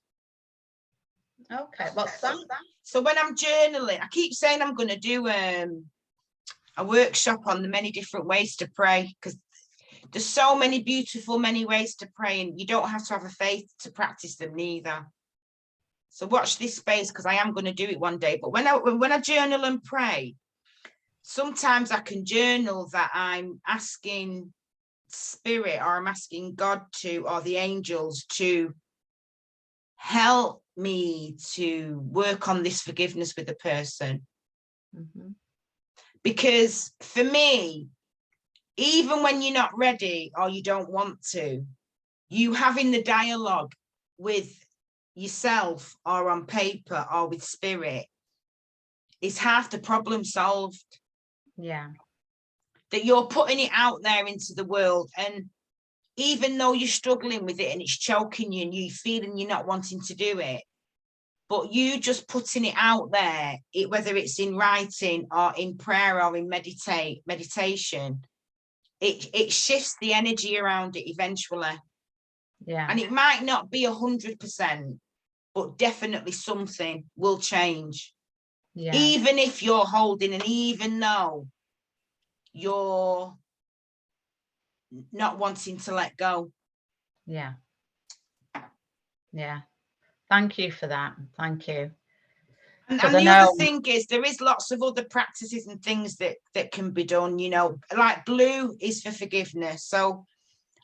Okay, what's that? So when I'm journaling, I keep saying I'm going to do a workshop on the many different ways to pray, because there's so many beautiful, many ways to pray, and you don't have to have a faith to practice them neither. So watch this space, because I am going to do it one day. But when I journal and pray, sometimes I can journal that I'm asking spirit, or I'm asking God to, or the angels to help me to work on this forgiveness with the person. Because for me, even when you're not ready or you don't want to, you having the dialogue with yourself or on paper or with spirit is half the problem solved. Yeah. That you're putting it out there into the world, and even though you're struggling with it and it's choking you and you're feeling you're not wanting to do it, But you just putting it out there, whether it's in writing or in prayer or in meditation, it shifts the energy around it eventually. Yeah. And it might not be 100%, but definitely something will change. Yeah. Even if you're holding, and even though you're not wanting to let go. Yeah. Yeah. Thank you for that. Thank you. And the other thing is, there is lots of other practices and things that can be done, you know, like blue is for forgiveness. So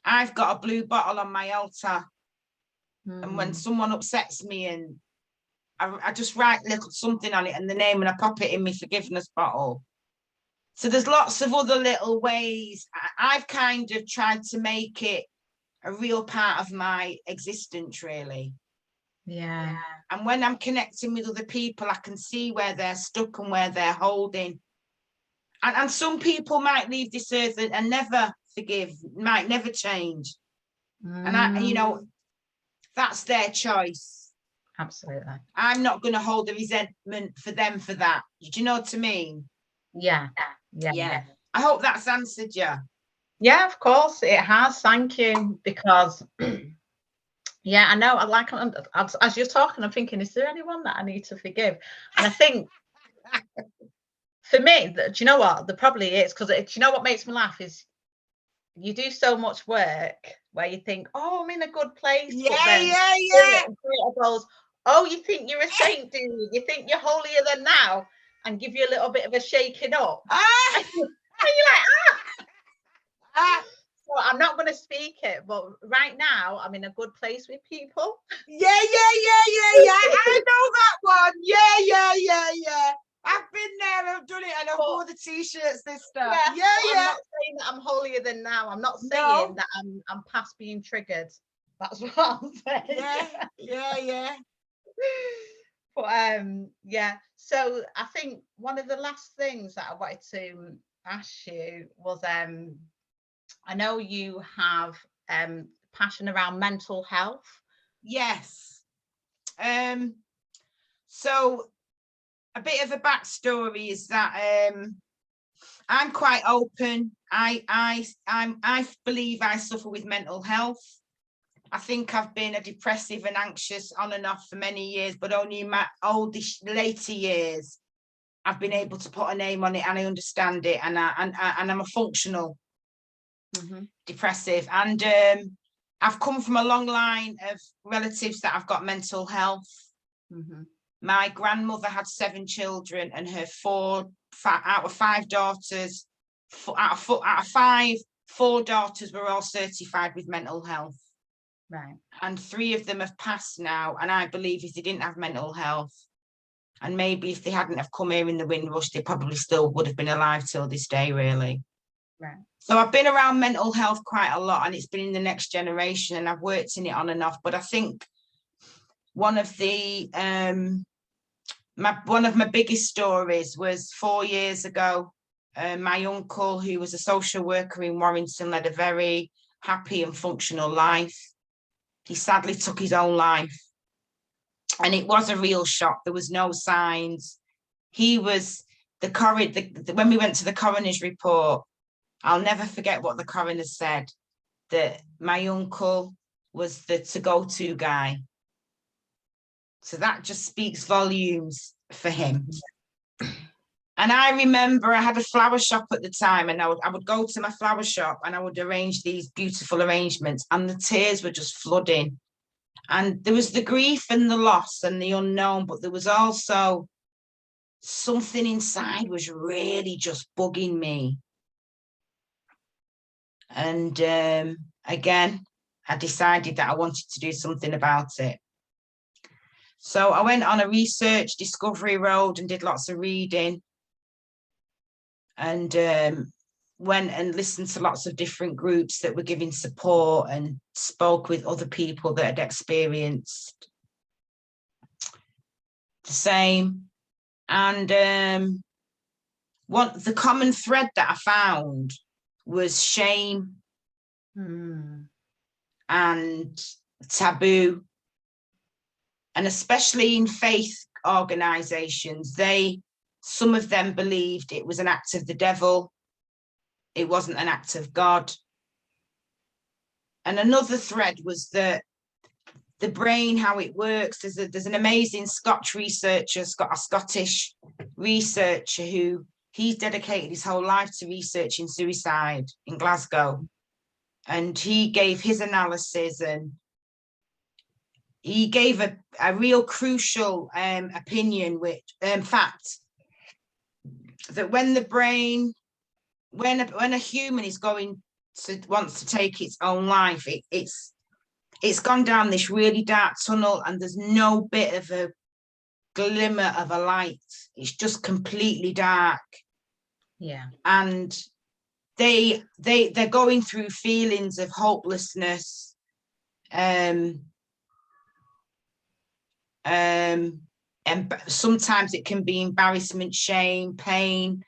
I've got a blue bottle on my altar. And when someone upsets me, and I just write little something on it and the name, and I pop it in my forgiveness bottle. So there's lots of other little ways. I've kind of tried to make it a real part of my existence, really. Yeah. And when I'm connecting with other people, I can see where they're stuck and where they're holding. And some people might leave this earth and never forgive, might never change. And you know, that's their choice. Absolutely. I'm not going to hold a resentment for them for that. Do you know what I mean? Yeah. I hope that's answered you. Yeah, of course it has. Thank you. Because yeah, I know. As you're talking, I'm thinking, is there anyone that I need to forgive? And I think for me, do you know what? There probably is, because do you know what makes me laugh is you do so much work where you think, oh, I'm in a good place. Yeah, but then it goes, oh, you think you're a saint, do you? You think you're holier than thou, and give you a little bit of a shaking up. And you're like, So I'm not going to speak it, but right now I'm in a good place with people. Yeah. I know that one. Yeah. I've been there, I've done it, and I've wore the t-shirts this stuff. Yeah. I'm not saying that I'm holier than thou. I'm not saying that I'm past being triggered. That's what I'm saying. Yeah. But yeah. So I think one of the last things that I wanted to ask you was I know you have passion around mental health. Yes. So a bit of a backstory is that I'm quite open. I believe I suffer with mental health. I think I've been a depressive and anxious on and off for many years, but only in my later years I've been able to put a name on it, and I understand it, and I'm a functional depressive. And I've come from a long line of relatives that have got mental health. My grandmother had 7 children, and her 4 out of 5 daughters, out of 5, 4 daughters were all certified with mental health. Right. And 3 of them have passed now. And I believe if they didn't have mental health, and maybe if they hadn't have come here in the Windrush, they probably still would have been alive till this day, really. Right. So I've been around mental health quite a lot, and it's been in the next generation, and I've worked in it on and off. But I think one of the one of my biggest stories was 4 years ago. My uncle, who was a social worker in Warrington, led a very happy and functional life. He sadly took his own life, and it was a real shock. There was no signs. He was when we went to the coroner's report, I'll never forget what the coroner said, that my uncle was the to-go-to guy. So that just speaks volumes for him. And I remember I had a flower shop at the time, and I would go to my flower shop and I would arrange these beautiful arrangements, and the tears were just flooding. And there was the grief and the loss and the unknown, but there was also something inside was really just bugging me. And again, I decided that I wanted to do something about it. So I went on a research discovery road and did lots of reading, and went and listened to lots of different groups that were giving support, and spoke with other people that had experienced the same. And the common thread that I found was shame and taboo And especially in faith organizations, some of them believed it was an act of the devil. It wasn't an act of God. And another thread was that the brain, how it works. There's an amazing Scottish researcher who he's dedicated his whole life to researching suicide in Glasgow. And he gave his analysis, and he gave a real crucial opinion, fact, that when the brain, when a human is wants to take its own life, it's gone down this really dark tunnel, and there's no bit of a glimmer of a light. It's just completely dark. Yeah. And they're going through feelings of hopelessness, and sometimes it can be embarrassment, shame, pain,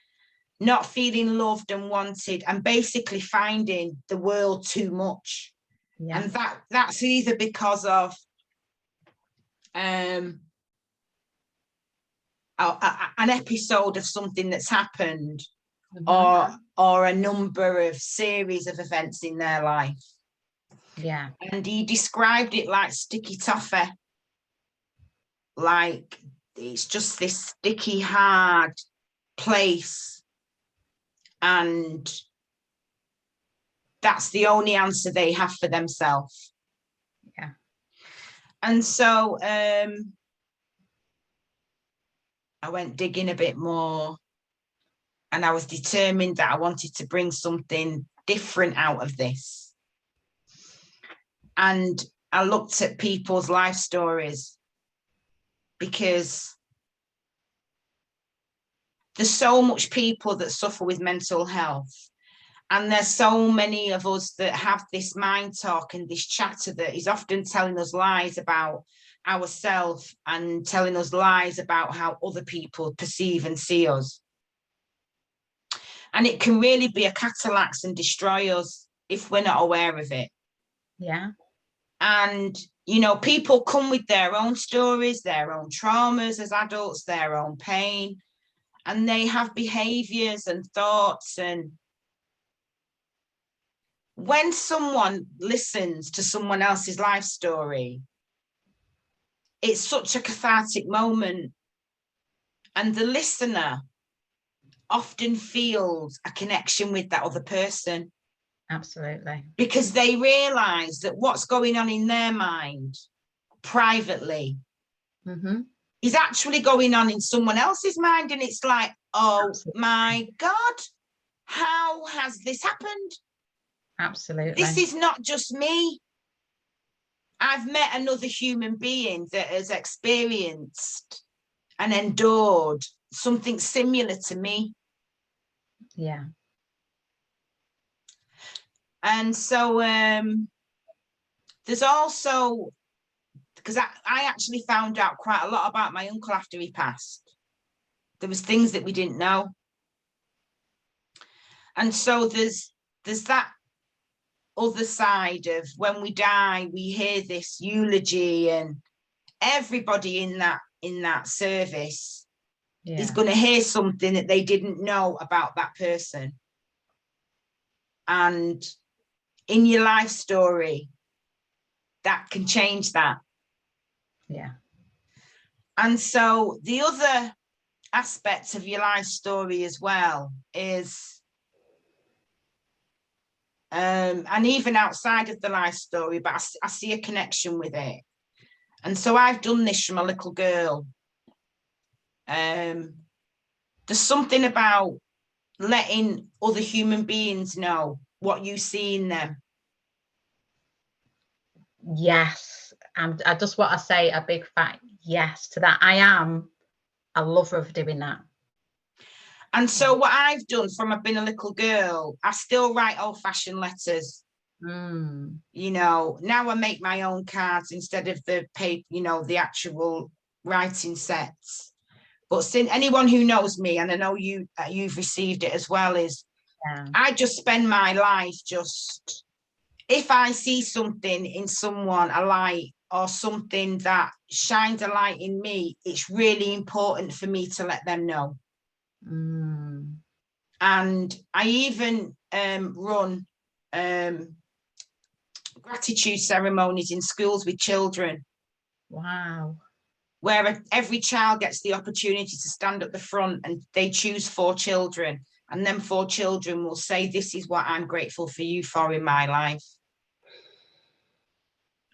not feeling loved and wanted, and basically finding the world too much. Yeah. And that's either because of an episode of something that's happened, or a number of series of events in their life. Yeah. And he described it like sticky toffee. Like it's just this sticky, hard place. And that's the only answer they have for themselves. Yeah. And so I went digging a bit more, and I was determined that I wanted to bring something different out of this. And I looked at people's life stories, because there's so much people that suffer with mental health. And there's so many of us that have this mind talk and this chatter that is often telling us lies about ourselves and telling us lies about how other people perceive and see us. And it can really be a catalyst and destroy us if we're not aware of it. Yeah. And, you know, people come with their own stories, their own traumas as adults, their own pain, and they have behaviors and thoughts. And when someone listens to someone else's life story, it's such a cathartic moment. And the listener often feels a connection with that other person. Absolutely. Because they realise that what's going on in their mind privately is actually going on in someone else's mind. And it's like, oh, absolutely. My God, how has this happened? Absolutely. This is not just me. I've met another human being that has experienced and endured something similar to me. Yeah. And so there's also, because I actually found out quite a lot about my uncle after he passed. There was things that we didn't know. And so there's that other side of when we die, we hear this eulogy, and everybody in that service is going to hear something that they didn't know about that person. And in your life story, that can change that. Yeah. And so the other aspect of your life story as well is, and even outside of the life story, but I see a connection with it. And so I've done this from a little girl. There's something about letting other human beings know what you see in them. Yes. And I just want to say a big fat yes to that. I am a lover of doing that. And so what I've done from I've been a little girl, I still write old-fashioned letters. You know, now I make my own cards instead of the paper, you know, the actual writing sets. But since anyone who knows me, and I know you've received it as well, is I just spend my life just, if I see something in someone, a light, or something that shines a light in me, it's really important for me to let them know. And I even run gratitude ceremonies in schools with children. Wow. Where every child gets the opportunity to stand at the front, and they choose 4 children, and then 4 children will say, this is what I'm grateful for you for in my life.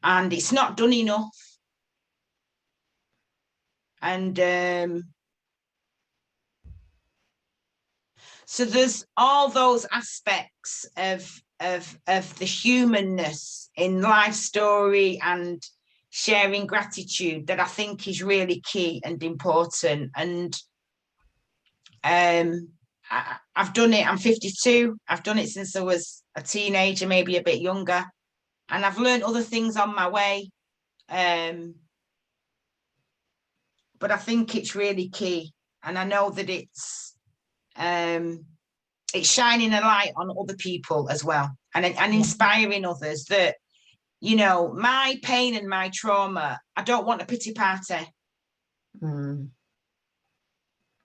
And it's not done enough. And so there's all those aspects of the humanness in life story and sharing gratitude that I think is really key and important. And I've done it. I'm 52. I've done it since I was a teenager, maybe a bit younger, and I've learned other things on my way. But I think it's really key, and I know that it's shining a light on other people as well, and inspiring others that, you know, my pain and my trauma, I don't want a pity party.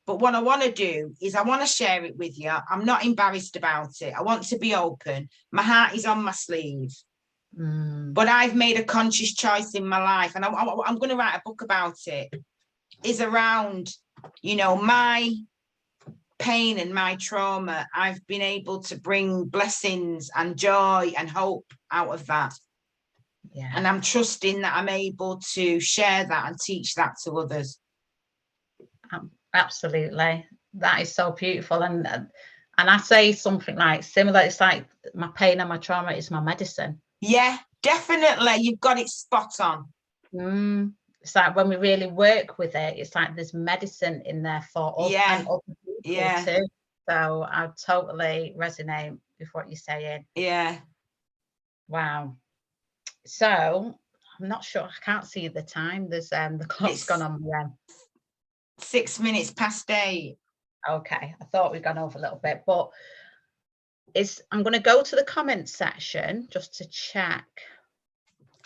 But what I want to do is I want to share it with you. I'm not embarrassed about it. I want to be open. My heart is on my sleeve. But I've made a conscious choice in my life, and I'm going to write a book about it, is around, you know, my pain and my trauma. I've been able to bring blessings and joy and hope out of that. Yeah. And I'm trusting that I'm able to share that and teach that to others. Absolutely. That is so beautiful. And I say something like similar. It's like my pain and my trauma is my medicine. Yeah, definitely. You've got it spot on. It's like when we really work with it, it's like there's medicine in there for us and other people too. So I totally resonate with what you're saying. Yeah. Wow. So I'm not sure. I can't see the time. There's the clock's gone on again. 6 minutes past 8. Okay, I thought we'd gone over a little bit, but I'm going to go to the comments section just to check.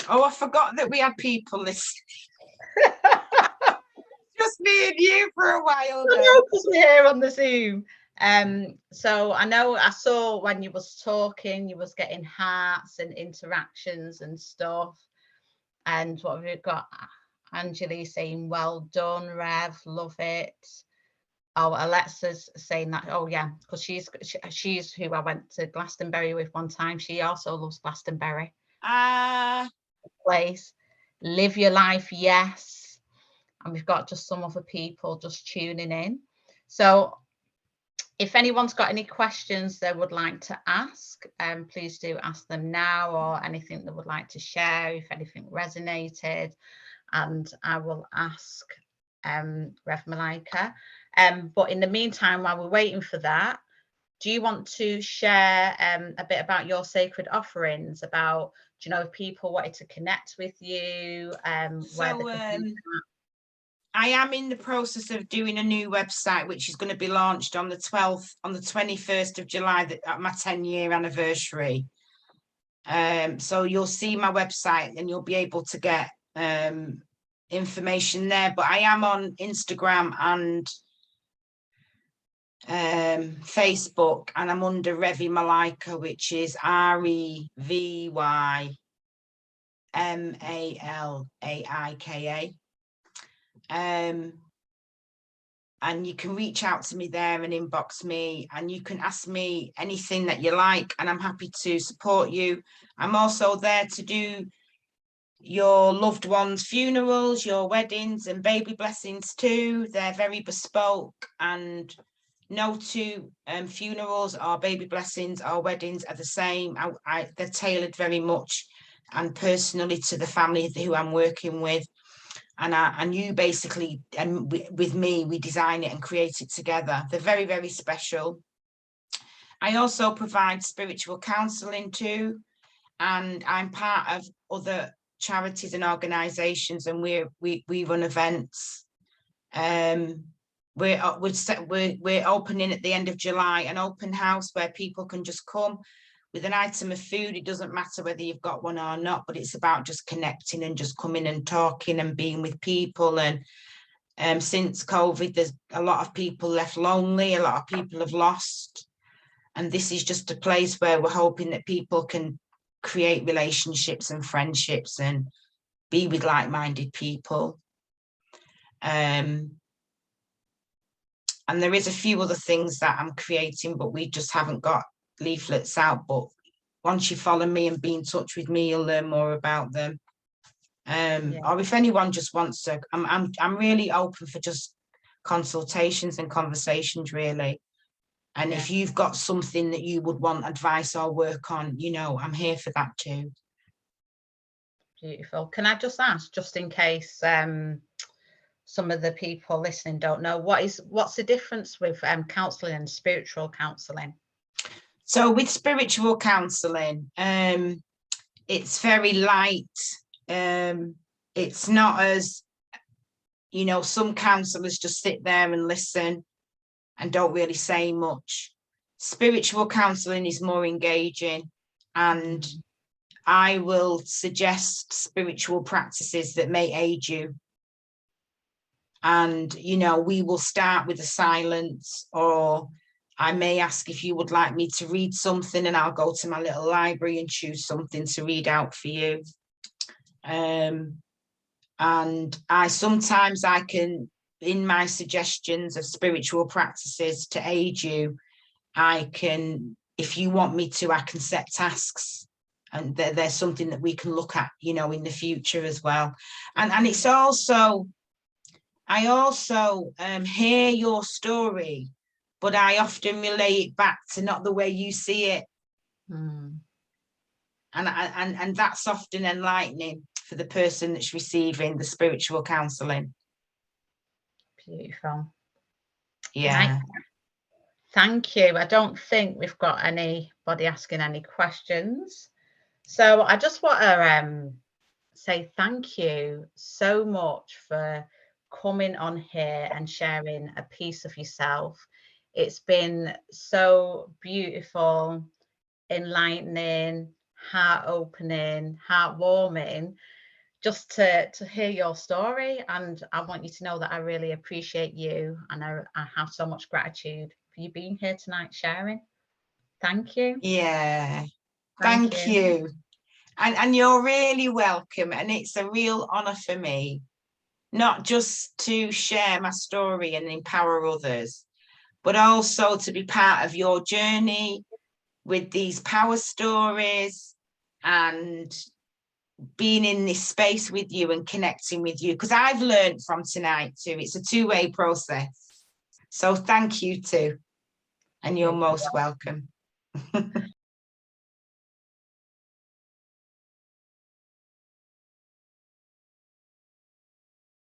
Oh, I forgot that we had people listening. Just me and you for a while. Because we're here on the Zoom. So I know I saw when you was talking, you was getting hearts and interactions and stuff. And what have we got? Angeli saying, well done, Rev, love it. Oh, Alexa's saying that. Oh, yeah, because she's who I went to Glastonbury with one time. She also loves Glastonbury. Place. Live your life, yes. And we've got just some other people just tuning in. So if anyone's got any questions they would like to ask, please do ask them now, or anything they would like to share, if anything resonated. And I will ask Rev Malaika. But in the meantime, while we're waiting for that, do you want to share a bit about your sacred offerings? About, do you know, if people wanted to connect with you, I am in the process of doing a new website, which is going to be launched on the 21st of July, at my 10-year anniversary. So you'll see my website and you'll be able to get information there. But I am on Instagram and Facebook, and I'm under Revy Malaika, which is REVY MALAIKA. And you can reach out to me there and inbox me, and you can ask me anything that you like, and I'm happy to support you. I'm also there to do your loved ones' funerals, your weddings and baby blessings too. They're very bespoke, and no two funerals or baby blessings or weddings are the same. They're tailored very much and personally to the family who I'm working with. And you basically, and with me, we design it and create it together. They're very, very special. I also provide spiritual counselling too, and I'm part of other charities and organisations, and we run events. We're opening at the end of July an open house where people can just come. with an item of food. It doesn't matter whether you've got one or not, but it's about just connecting and just coming and talking and being with people. And since COVID, there's a lot of people left lonely, a lot of people have lost. And this is just a place where we're hoping that people can create relationships and friendships and be with like-minded people. And there is a few other things that I'm creating, but we just haven't got leaflets out. But once you follow me and be in touch with me, you'll learn more about them. Or if anyone just wants to, I'm really open for just consultations and conversations, really. And if you've got something that you would want advice or work on, you know, I'm here for that too. Beautiful. Can I just ask, just in case some of the people listening don't know, what's the difference with counselling and spiritual counselling? So with spiritual counselling, it's very light. It's not as, you know, some counsellors just sit there and listen and don't really say much. Spiritual counselling is more engaging, and I will suggest spiritual practices that may aid you. And, you know, we will start with a silence, or I may ask if you would like me to read something, and I'll go to my little library and choose something to read out for you. And sometimes I can, in my suggestions of spiritual practices to aid you, I can, if you want me to, I can set tasks, and there's something that we can look at, you know, in the future as well. And it's also, I also hear your story, but I often relay it back to not the way you see it. And that's often enlightening for the person that's receiving the spiritual counselling. Beautiful. Yeah. Thank you. I don't think we've got anybody asking any questions. So I just want to say thank you so much for coming on here and sharing a piece of yourself. It's been so beautiful, enlightening, heart-opening, heartwarming, just to hear your story. And I want you to know that I really appreciate you, and I have so much gratitude for you being here tonight sharing. Thank you. Yeah, thank you. And you're really welcome. And it's a real honour for me, not just to share my story and empower others, but also to be part of your journey with these power stories and being in this space with you and connecting with you, because I've learned from tonight too. It's a two-way process. So thank you too. And you're most welcome.